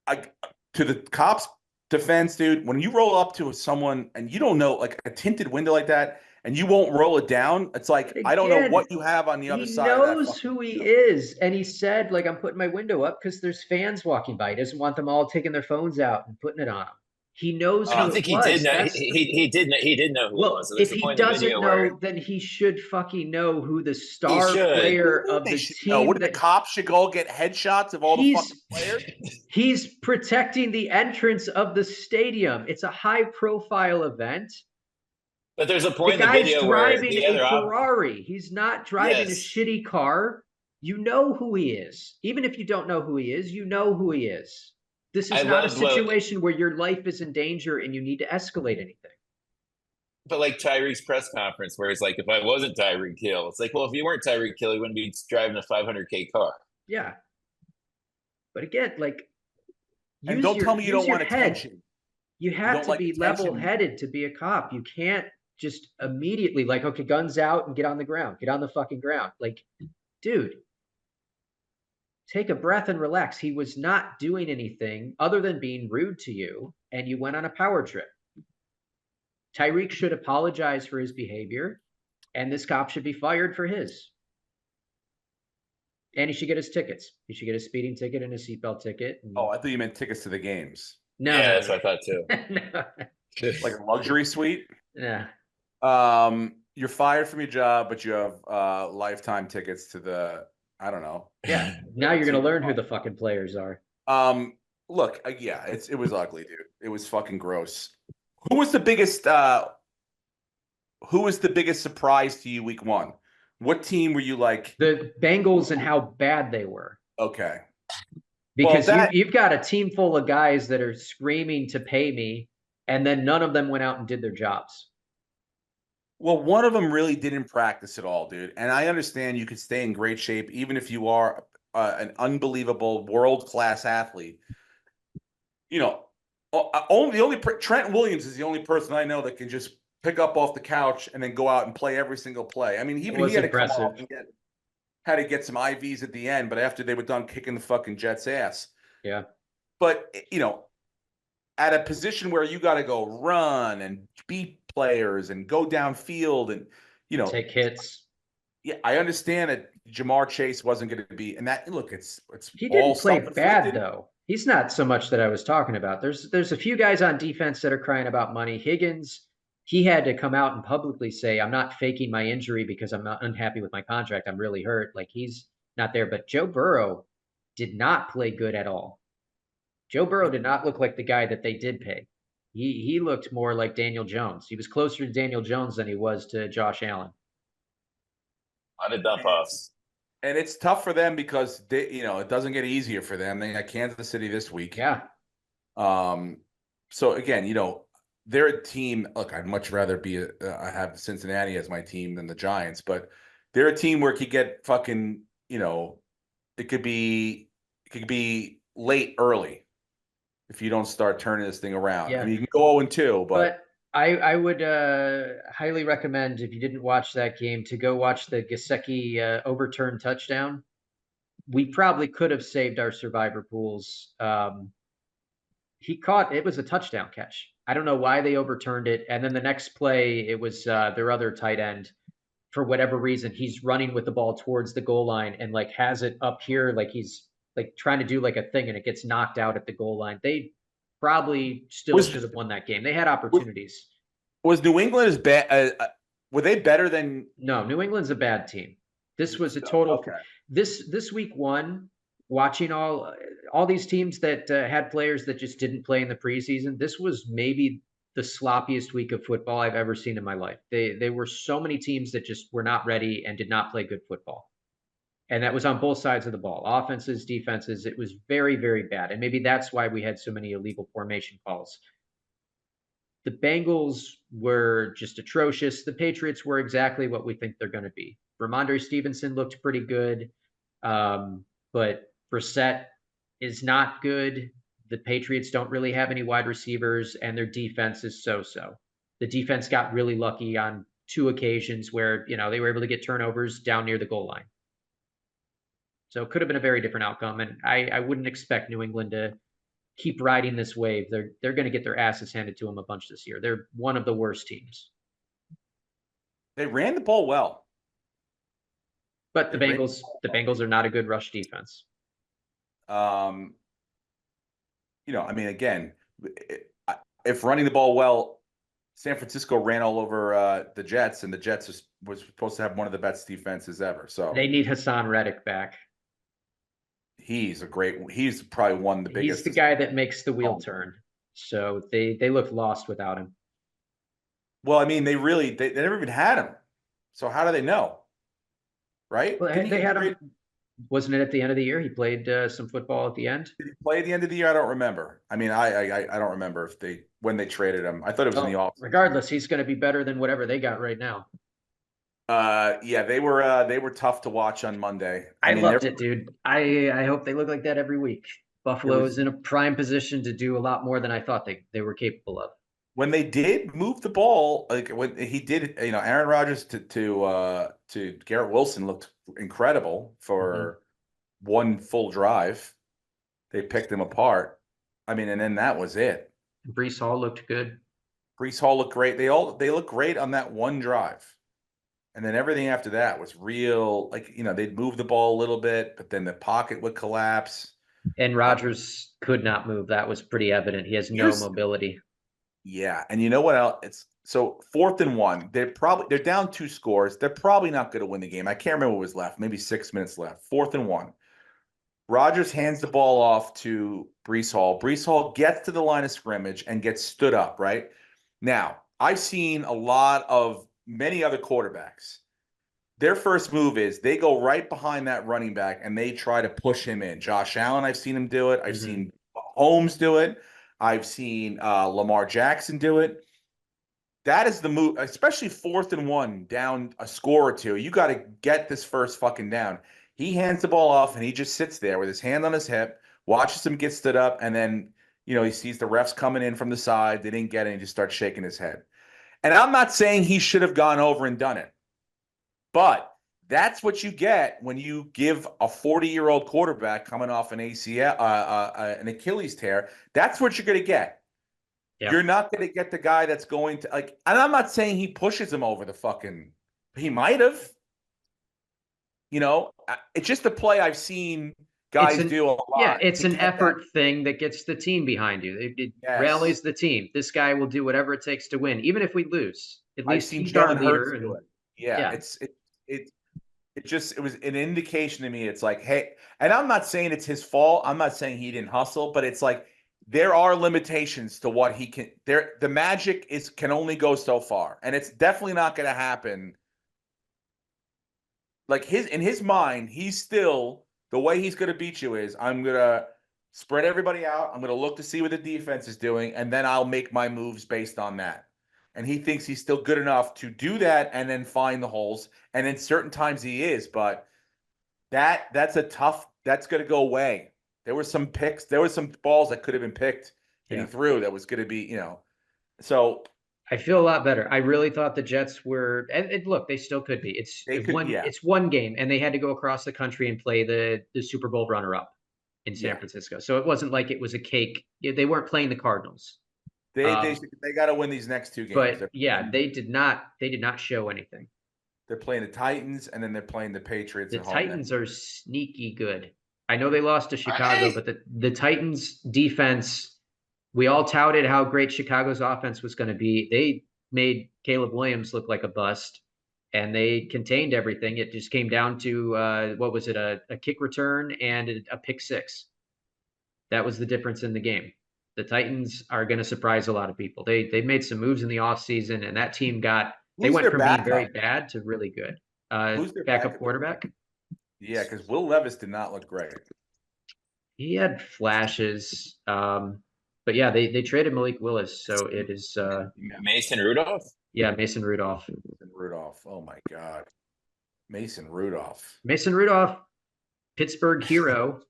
to the cops' defense, dude, when you roll up to someone and you don't know, like a tinted window like that, and you won't roll it down, it's like, again, I don't know what you have on the other side. He knows who he is. And he said, like, I'm putting my window up because there's fans walking by. He doesn't want them all taking their phones out and putting it on him. He knows. I don't think he did know. He did know who it was. So if he doesn't know, then he should fucking know who the star player of the team. What, the cops should go get headshots of all the fucking players? He's protecting the entrance of the stadium. It's a high-profile event. But there's a point in the The video guy's driving a Ferrari. He's not driving a shitty car. You know who he is. Even if you don't know who he is, you know who he is. This is not a situation where your life is in danger and you need to escalate anything. But like Tyreek's press conference, where it's like, if I wasn't Tyreek Hill, it's like, well, if you weren't Tyreek Hill, you wouldn't be driving a $500K car. Yeah. But again, like, and don't tell me you don't want attention. You have to be level-headed to be a cop. You can't just immediately like, okay, guns out and get on the ground. Get on the fucking ground. Like, dude. Take a breath and relax. He was not doing anything other than being rude to you, and you went on a power trip. Tyreek should apologize for his behavior, and this cop should be fired for his. And he should get his tickets. He should get a speeding ticket and a seatbelt ticket. Oh, I thought you meant tickets to the games. No, yeah, that's what I thought too. No. Like a luxury suite? Yeah. You're fired from your job, but you have lifetime tickets to the, I don't know. Yeah. Now you're going to learn who the fucking players are. Look, yeah, it was ugly, dude. It was fucking gross. Who was the biggest surprise to you week one? What team were you like? The Bengals and how bad they were. Okay. Because you've got a team full of guys that are screaming to pay me, and then none of them went out and did their jobs. Well, one of them really didn't practice at all, dude. And I understand you could stay in great shape even if you are an unbelievable world-class athlete. You know, Trent Williams is the only person I know that can just pick up off the couch and then go out and play every single play. I mean, he had to come off and had to get some IVs at the end, but after they were done kicking the fucking Jets' ass. Yeah. But, you know, at a position where you got to go run and beat players and go downfield and, you know, take hits. Yeah, I understand that Jamar Chase wasn't going to be, and that, look, it's he didn't play bad though. He's not so much that I was talking about. There's a few guys on defense that are crying about money. Higgins, he had to come out and publicly say, I'm not faking my injury because I'm not unhappy with my contract. I'm really hurt. Like, he's not there. But Joe Burrow did not play good at all. Joe Burrow did not look like the guy that they did pay. He looked more like Daniel Jones. He was closer to Daniel Jones than he was to Josh Allen. On the dump offs. And it's tough for them because it doesn't get easier for them. They got Kansas City this week. Yeah. So again, they're a team. Look, I'd much rather I have Cincinnati as my team than the Giants, but they're a team where it could get fucking, it could be late early if you don't start turning this thing around. Yeah. I mean, you can go 0-2, but I would highly recommend, if you didn't watch that game, to go watch the Gesicki overturned touchdown. We probably could have saved our survivor pools. It was a touchdown catch. I don't know why they overturned it. And then the next play, it was their other tight end. For whatever reason, he's running with the ball towards the goal line and like has it up here, like he's like trying to do like a thing, and it gets knocked out at the goal line. They probably still should have won that game. They had opportunities. Was New England as bad? Were they better than? No, New England's a bad team. This was a total. Okay. This week one, watching all these teams that had players that just didn't play in the preseason. This was maybe the sloppiest week of football I've ever seen in my life. They were so many teams that just were not ready and did not play good football. And that was on both sides of the ball, offenses, defenses. It was very, very bad. And maybe that's why we had so many illegal formation calls. The Bengals were just atrocious. The Patriots were exactly what we think they're going to be. Ramondre Stevenson looked pretty good, but Brissett is not good. The Patriots don't really have any wide receivers, and their defense is so-so. The defense got really lucky on 2 occasions where, they were able to get turnovers down near the goal line. So it could have been a very different outcome, and I wouldn't expect New England to keep riding this wave. They're going to get their asses handed to them a bunch this year. They're one of the worst teams. They ran the ball well. But the Bengals are not a good rush defense. I mean, again, if running the ball well, San Francisco ran all over the Jets, and the Jets was supposed to have one of the best defenses ever. So they need Hassan Reddick back. He's probably one of the biggest. He's the guy that makes the wheel turn. So they look lost without him. Well, I mean, they never even had him. So how do they know? Right? Well, they had him. Wasn't it at the end of the year? He played some football at the end. Did he play at the end of the year? I don't remember. I mean, I don't remember when they traded him. I thought it was in the offseason. Regardless, he's going to be better than whatever they got right now. Yeah, they were tough to watch on Monday. I loved it, dude. I hope they look like that every week. Buffalo is in a prime position to do a lot more than I thought they were capable of. When they did move the ball, like when he did, Aaron Rodgers to Garrett Wilson looked incredible for one full drive. They picked him apart. I mean, and then that was it. Breece Hall looked good. Breece Hall looked great. They looked great on that one drive. And then everything after that was real, they'd move the ball a little bit, but then the pocket would collapse. And Rodgers could not move. That was pretty evident. He has no mobility. Yeah. And you know what else? So 4th and 1, they're down 2 scores. They're probably not going to win the game. I can't remember what was left, maybe 6 minutes left. 4th and 1. Rodgers hands the ball off to Breece Hall. Breece Hall gets to the line of scrimmage and gets stood up, right? Now, I've seen many other quarterbacks. Their first move is they go right behind that running back and they try to push him in. Josh Allen, I've seen him do it. I've seen Holmes do it. I've seen Lamar Jackson do it. That is the move, especially 4th and 1, down a score or 2. You got to get this first fucking down. He hands the ball off and he just sits there with his hand on his hip, watches him get stood up, and then, he sees the refs coming in from the side. They didn't get it. And he just starts shaking his head. And I'm not saying he should have gone over and done it, but that's what you get when you give a 40-year-old quarterback coming off an ACL, an Achilles tear. That's what you're going to get. Yeah. You're not going to get the guy that's going to and I'm not saying he pushes him over the fucking. He might have. It's just a play I've seen guys do a lot. Yeah, it's an effort thing that gets the team behind you. It rallies the team. This guy will do whatever it takes to win, even if we lose. At least he's our leader. Do it. Yeah, it was an indication to me. It's like, hey, and I'm not saying it's his fault. I'm not saying he didn't hustle, but it's like there are limitations to what he can. The magic can only go so far, and it's definitely not going to happen. Like in his mind, he's still the way he's going to beat you is I'm going to spread everybody out. I'm going to look to see what the defense is doing, and then I'll make my moves based on that. And he thinks he's still good enough to do that and then find the holes. And in certain times he is, but that's going to go away. There were some picks, there were some balls that could have been picked that he threw that was going to be, so I feel a lot better. I really thought the Jets were, and look, they still could be. It's one game, and they had to go across the country and play the Super Bowl runner-up in San Francisco. So it wasn't like it was a cake. They weren't playing the Cardinals. They got to win these next two games. But they did not show anything. They're playing the Titans, and then they're playing the Patriots. The Titans are sneaky good. I know they lost to Chicago, but the Titans defense. We all touted how great Chicago's offense was going to be. They made Caleb Williams look like a bust, and they contained everything. It just came down to what was it? A kick return and a pick six. That was the difference in the game. The Titans are going to surprise a lot of people. They made some moves in the offseason, and that team they went from being very bad to really good. Who's their backup quarterback? Yeah, because Will Levis did not look great. He had flashes. But yeah, they traded Malik Willis, so it is Mason Rudolph. Yeah, Mason Rudolph. Oh my God, Mason Rudolph. Mason Rudolph, Pittsburgh hero,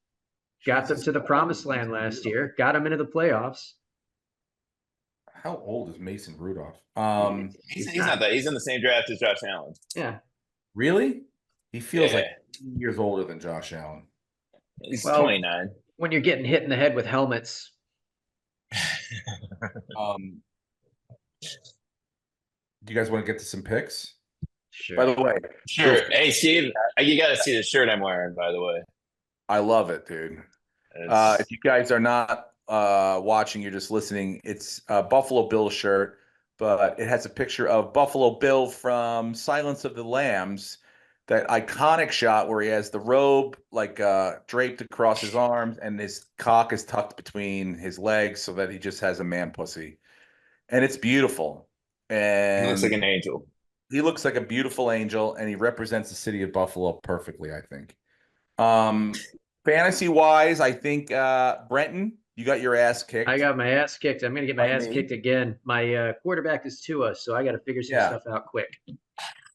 got them to the promised land last year. Got them into the playoffs. How old is Mason Rudolph? He's not that. He's in the same draft as Josh Allen. Yeah. Really? He feels like 2 years older than Josh Allen. He's 29. When you're getting hit in the head with helmets. Do you guys want to get to some picks? Sure. By the way, sure. Hey, Steve, you got to see the shirt I'm wearing. By the way, I love it, dude. If you guys are not watching, you're just listening. It's a Buffalo Bill shirt, but it has a picture of Buffalo Bill from Silence of the Lambs. That iconic shot where he has the robe draped across his arms and his cock is tucked between his legs so that he just has a man pussy. And it's beautiful. And he looks like an angel. He looks like a beautiful angel, and he represents the city of Buffalo perfectly, I think. Fantasy-wise, I think, Brenton, you got your ass kicked. I got my ass kicked. I'm going to get my ass kicked again. My quarterback is Tua, so I got to figure some stuff out quick.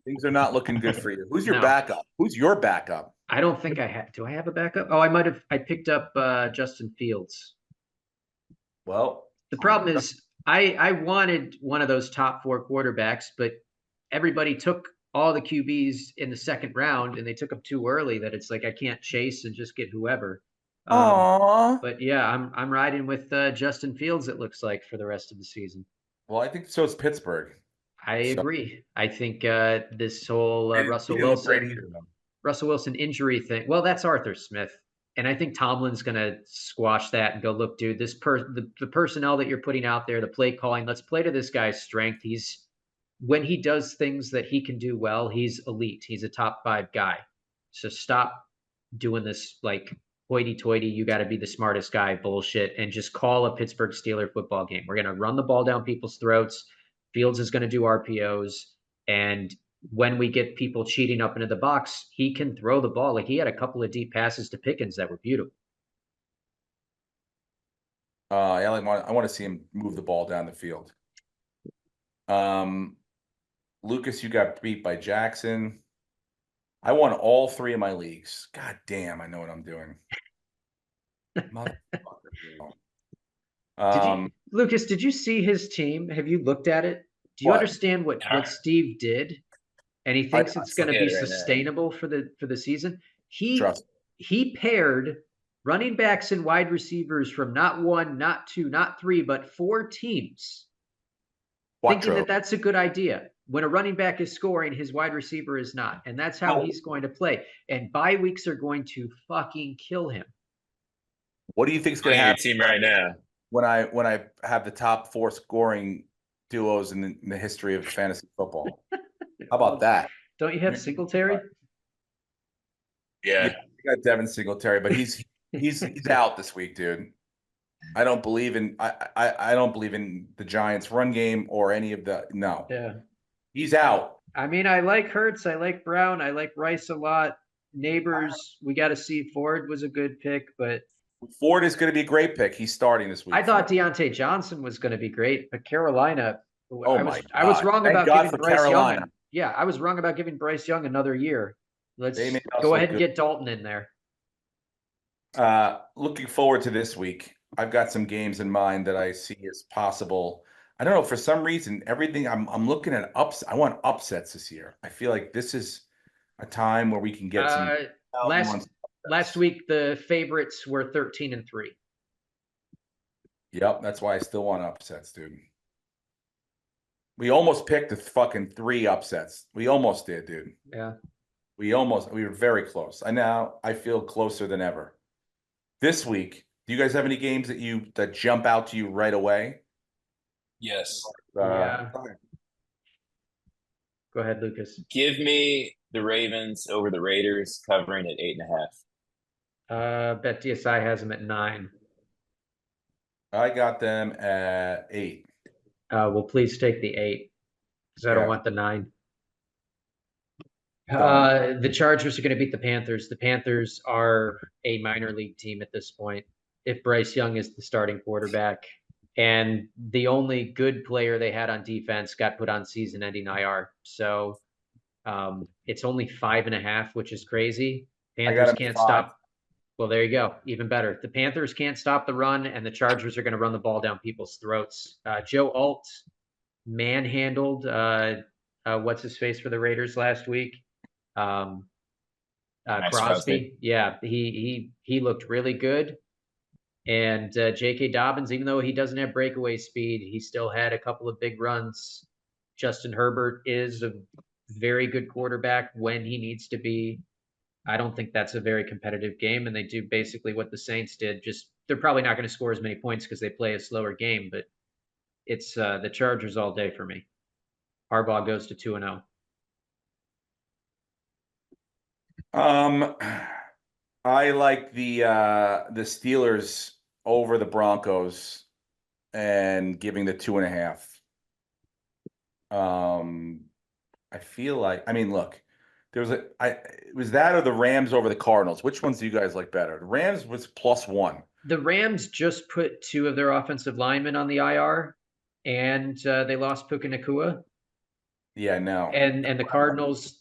Things are not looking good for you. Who's your backup? Who's your backup? I don't think I have. Do I have a backup? Oh, I picked up Justin Fields. Well, the problem is I wanted one of those top 4 quarterbacks, but everybody took all the QBs in the second round, and they took them too early that it's like I can't chase and just get whoever. But yeah, I'm riding with Justin Fields, it looks like, for the rest of the season. Well, I think so is Pittsburgh. I agree. I think this whole Russell Wilson injury thing. Well, that's Arthur Smith, and I think Tomlin's going to squash that and go, look, dude, the personnel that you're putting out there, the play calling, let's play to this guy's strength. When he does things that he can do well, he's elite. He's a top 5 guy. So stop doing this like hoity-toity, you got to be the smartest guy bullshit, and just call a Pittsburgh Steelers football game. We're going to run the ball down people's throats. Fields is going to do RPOs, and when we get people cheating up into the box, he can throw the ball. Like, he had a couple of deep passes to Pickens that were beautiful. I want to see him move the ball down the field. Lucas, you got beat by Jackson. I won all 3 of my leagues. God damn, I know what I'm doing. Lucas, did you see his team? Have you looked at it? Do you understand what Steve did? And he thinks it's going to be sustainable for the season. He paired running backs and wide receivers from not 1, not 2, not 3, but 4 teams. Thinking that that's a good idea. When a running back is scoring, his wide receiver is not. And that's how he's going to play. And bye weeks are going to fucking kill him. What do you think is going to happen team right now? When I have the top 4 scoring duos in the history of fantasy football? How about that? Don't you have Singletary? Yeah. You got Devin Singletary, but he's out this week, dude. I don't believe in I don't believe in the Giants' run game or any of the no. Yeah. He's out. I mean, I like Hurts, I like Brown, I like Rice a lot. Neighbors, we got to see. Ford was a good pick, but Ford is going to be a great pick. He's starting this week. I thought Deontay Johnson was going to be great, but Carolina, Oh I my was God. wrong Thank about God giving for Bryce Young. Carolina. Yeah, I was wrong about giving Bryce Young another year. Let's They made us go look ahead and good. get Dalton in there. Looking forward to this week. I've got some games in mind that I see as possible. I don't know, for some reason, everything I'm looking at ups. I want upsets this year. I feel like this is a time where we can get some Last upsets. week the favorites were 13-3. Yep, that's why I still want upsets, dude. We almost picked the fucking 3 upsets. We almost did, dude. Yeah. We were very close. I feel closer than ever. This week, do you guys have any games that jump out to you right away? Yes. Yeah. Go ahead, Lucas. Give me the Ravens over the Raiders covering at 8.5. Bet DSI has them at 9. I got them at 8. Well, please take the 8 because I don't Yeah. want the 9. Done. The Chargers are going to beat the Panthers. The Panthers are a minor league team at this point. If Bryce Young is the starting quarterback, and the only good player they had on defense got put on season-ending IR, so it's only 5.5, which is crazy. Panthers can't stop. Well, there you go. Even better. The Panthers can't stop the run, and the Chargers are going to run the ball down people's throats. Joe Alt manhandled what's his face for the Raiders last week. Crosby. Yeah, he looked really good. And J.K. Dobbins, even though he doesn't have breakaway speed, he still had a couple of big runs. Justin Herbert is a very good quarterback when he needs to be. I don't think that's a very competitive game, and they do basically what the Saints did. Just they're probably not going to score as many points because they play a slower game, but it's the Chargers all day for me. Harbaugh goes to 2-0. I like the Steelers over the Broncos and giving the 2.5. I feel like, I mean, look, it was that or the Rams over the Cardinals. Which ones do you guys like better? The Rams was +1. The Rams just put 2 of their offensive linemen on the IR, and they lost Puka Nacua. Yeah, no. And the Cardinals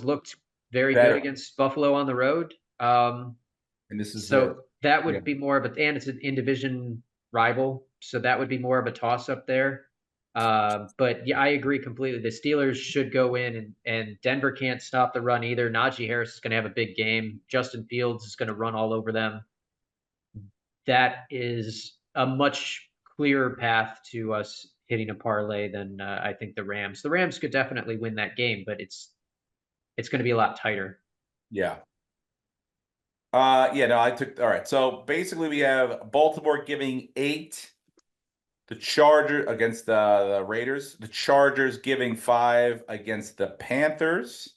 looked very Better. good against Buffalo on the road. And this is that would be more of and it's an in-division rival, so that would be more of a toss-up there. But yeah, I agree completely. The Steelers should go in, and Denver can't stop the run either. Najee Harris is going to have a big game. Justin Fields is going to run all over them. That is a much clearer path to us hitting a parlay than I think the Rams. The Rams could definitely win that game, but it's going to be a lot tighter. Yeah. Yeah, no, all right. So basically we have Baltimore giving 8, the Chargers against the Raiders, the Chargers giving 5 against the Panthers,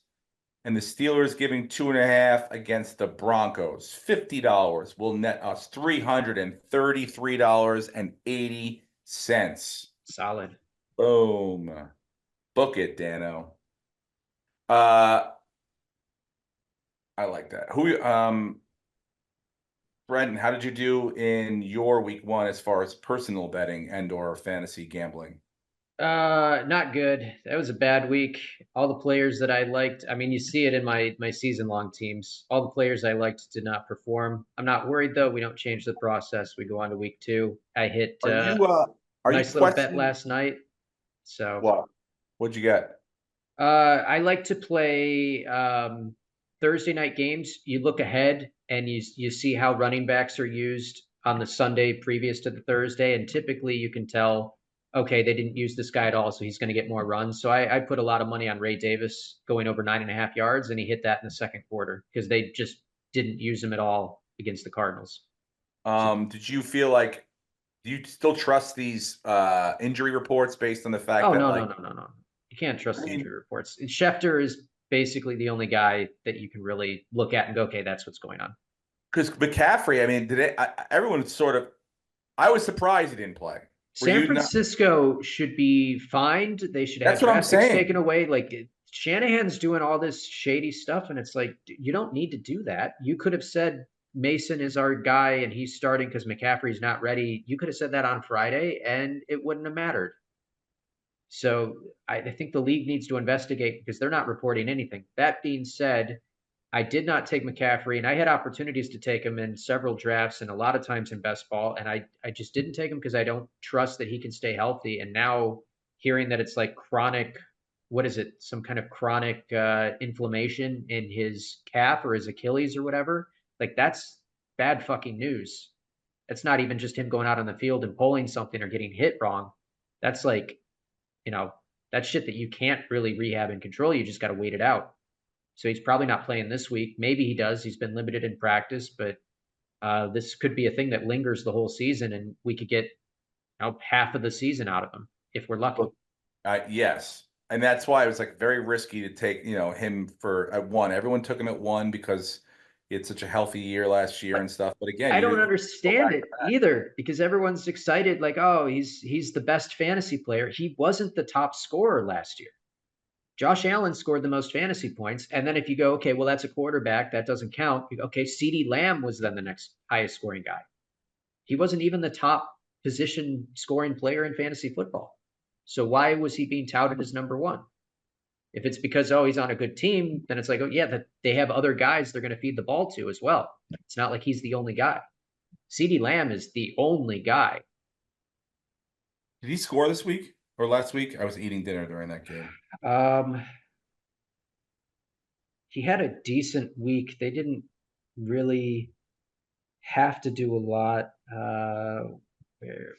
and the Steelers giving 2.5 against the Broncos. $50 will net us $333.80. Solid. Boom. Book it, Dano. I like that. Brenton, how did you do in your week 1 as far as personal betting and or fantasy gambling? Not good. That was a bad week. All the players that I liked, I mean, you see it in my season-long teams. All the players I liked did not perform. I'm not worried though. We don't change the process. We go on to week 2. I hit nice little bet last night. So what'd you get? I like to play Thursday night games. You look ahead and you see how running backs are used on the Sunday previous to the Thursday, and typically you can tell, okay, they didn't use this guy at all, so he's going to get more runs. So I put a lot of money on Ray Davis going over 9.5 yards, and he hit that in the second quarter because they just didn't use him at all against the Cardinals. Did you feel like, do you still trust these injury reports based on the fact that no. You can't trust the injury reports. Schefter is basically the only guy that you can really look at and go, okay, that's what's going on. Because McCaffrey, I mean, everyone sort of I was surprised he didn't play. Were San you not? Francisco should be fined. They should have That's what I'm draft picks saying. taken away. Like Shanahan's doing all this shady stuff, and it's like you don't need to do that. You could have said Mason is our guy and he's starting because McCaffrey's not ready. You could have said that on Friday, and it wouldn't have mattered. So I think the league needs to investigate because they're not reporting anything. That being said, I did not take McCaffrey, and I had opportunities to take him in several drafts and a lot of times in best ball, and I just didn't take him because I don't trust that he can stay healthy. And now hearing that it's like chronic, what is it? Some kind of chronic inflammation in his calf or his Achilles or whatever. Like that's bad fucking news. It's not even just him going out on the field and pulling something or getting hit wrong. That's like, you know, that's shit that you can't really rehab and control. You just got to wait it out. So he's probably not playing this week. Maybe he does. He's been limited in practice, but this could be a thing that lingers the whole season, and we could get half of the season out of him if we're lucky. Yes. And that's why it was like very risky to take, him for at 1. Everyone took him at 1 because he had such a healthy year last year and stuff. But again, I don't understand it either because everyone's excited, like, oh, he's the best fantasy player. He wasn't the top scorer last year. Josh Allen scored the most fantasy points. And then if you go, okay, well, that's a quarterback, that doesn't count. Okay, CeeDee Lamb was then the next highest scoring guy. He wasn't even the top position scoring player in fantasy football. So why was he being touted as number 1? If it's because, oh, he's on a good team, then it's like, oh, yeah, that they have other guys they're going to feed the ball to as well. It's not like he's the only guy. CeeDee Lamb is the only guy. Did he score this week or last week? I was eating dinner during that game. He had a decent week. They didn't really have to do a lot.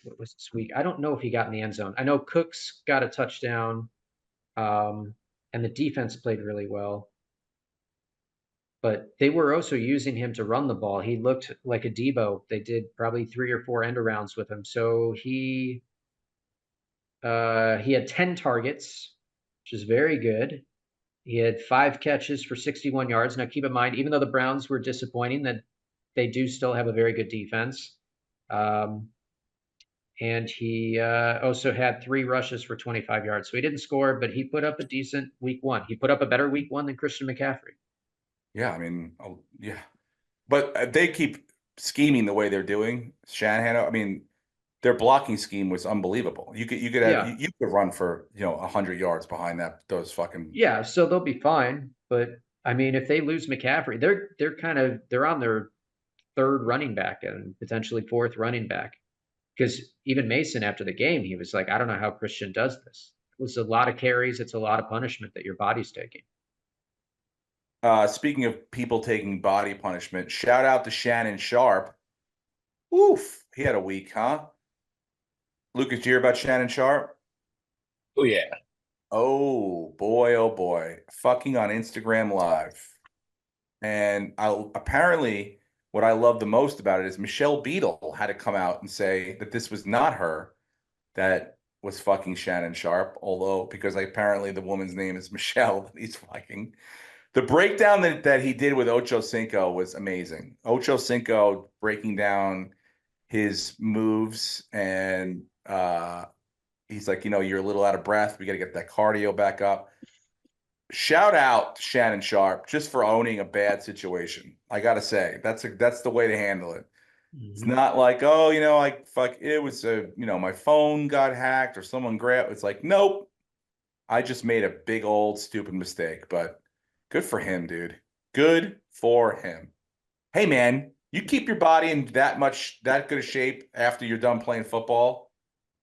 What was this week? I don't know if he got in the end zone. I know Cooks got a touchdown, and the defense played really well. But they were also using him to run the ball. He looked like a Debo. They did probably 3 or 4 end arounds with him. So he had 10 targets, which is very good. He had 5 catches for 61 yards. Now, keep in mind, even though the Browns were disappointing, that they do still have a very good defense. And he also had 3 rushes for 25 yards. So he didn't score, but he put up a decent week 1. He put up a better week 1 than Christian McCaffrey. Yeah, I mean, yeah. But they keep scheming the way they're doing. Shanahan, I mean, their blocking scheme was unbelievable. You could have you could run for 100 yards behind those fucking. Yeah, so they'll be fine. But I mean, if they lose McCaffrey, they're on their 3rd running back and potentially 4th running back. Because even Mason after the game, he was like, I don't know how Christian does this. It was a lot of carries. It's a lot of punishment that your body's taking. Speaking of people taking body punishment, shout out to Shannon Sharp. Oof, he had a week, huh? Lucas, did you hear about Shannon Sharp? Oh yeah. Oh boy, fucking on Instagram Live. And apparently what I love the most about it is Michelle Beadle had to come out and say that this was not her that was fucking Shannon Sharp, although because apparently the woman's name is Michelle that he's fucking. The breakdown that he did with Ocho Cinco was amazing. Ocho Cinco breaking down his moves, and he's like, you're a little out of breath. We got to get that cardio back up. Shout out to Shannon Sharp just for owning a bad situation. I got to say, that's the way to handle it. Mm-hmm. It's not like, oh, like fuck, it was my phone got hacked or someone grabbed. It's like, nope, I just made a big old stupid mistake, but good for him, dude. Good for him. Hey, man, you keep your body in that good a shape after you're done playing football,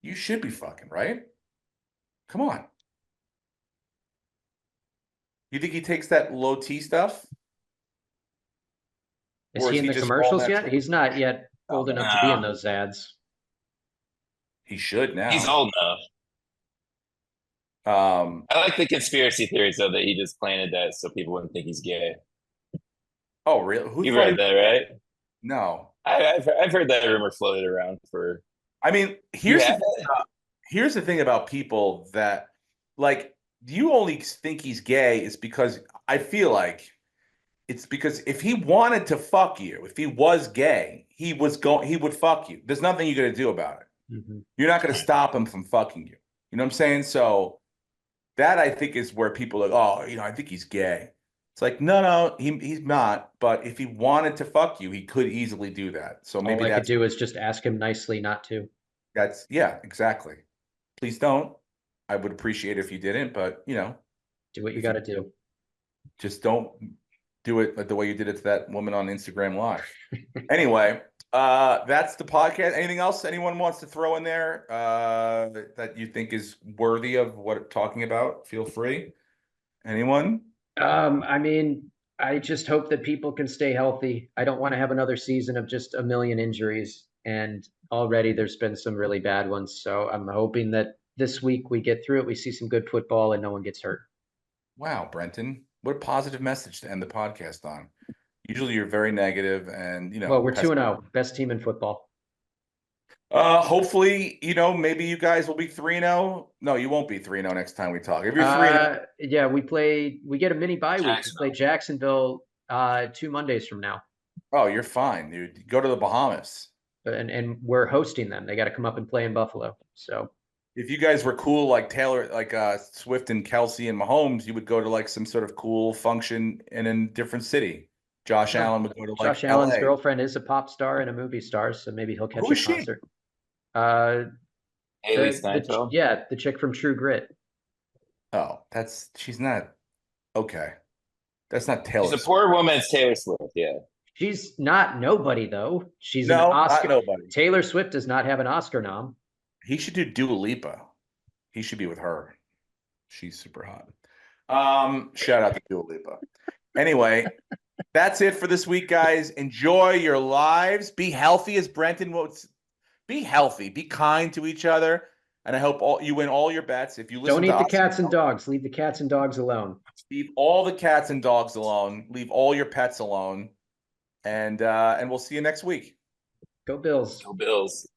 you should be fucking, right? Come on. You think he takes that low T stuff? Is he in the commercials yet? He's not yet old enough to be in those ads. He should now. He's old enough. I like the conspiracy theories, though, that he just planted that so people wouldn't think he's gay. Oh, really? You read that, right? No. I've heard that rumor floated around for. I mean, here's the thing about people that, like, you only think he's gay is because I feel like It's because if he wanted to fuck you, if he was gay, he would fuck you. There's nothing you're gonna do about it. Mhm. You're not gonna stop him from fucking you. You know what I'm saying? So that I think is where people are like, oh, I think he's gay. It's like, no, he's not. But if he wanted to fuck you, he could easily do that. So maybe All I could do is just ask him nicely not to. yeah, exactly. Please don't. I would appreciate it if you didn't, but Do what you if got to do. just don't do it the way you did it to that woman on Instagram Live. Anyway, that's the podcast. Anything else anyone wants to throw in there that you think is worthy of what talking about? Feel free. Anyone? I mean, I just hope that people can stay healthy. I don't want to have another season of just a million injuries. And already there's been some really bad ones. So I'm hoping that this week we get through it. We see some good football and no one gets hurt. Wow, Brenton, what a positive message to end the podcast on. Usually you're very negative and, Well, we're 2-0, best team in football. Hopefully, maybe you guys will be 3-0. No, you won't be 3-0 next time we talk. If you're 3-0, yeah, we get a mini bye week. We play Jacksonville 2 Mondays from now. Oh, you're fine, dude. Go to the Bahamas. And we're hosting them. They got to come up and play in Buffalo. So if you guys were cool like Taylor, like Swift and Kelsey and Mahomes, you would go to like some sort of cool function in a different city. Josh Allen would go to like Josh Allen's LA. girlfriend is a pop star and a movie star, so maybe he'll catch Who is a she? concert. Haley Steinfeld. The chick from True Grit. Oh, she's not okay. That's not Taylor. She's a poor woman's Taylor Swift. Yeah. She's not nobody though. She's no, an Oscar. Not nobody. Taylor Swift does not have an Oscar nom. He should do Dua Lipa. He should be with her. She's super hot. Shout out to Dua Lipa. Anyway, that's it for this week, guys. Enjoy your lives. Be healthy, as Brenton was. Be healthy. Be kind to each other. And I hope you win all your bets. If you listen, don't eat the cats and dogs. Leave the cats and dogs alone. Leave all the cats and dogs alone. Leave all your pets alone. And we'll see you next week. Go Bills. Go Bills.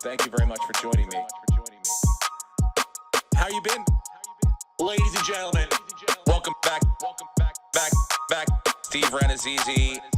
Thank you very much for joining me. How you been? Ladies and gentlemen, welcome back. Steve Brenton and Lucas.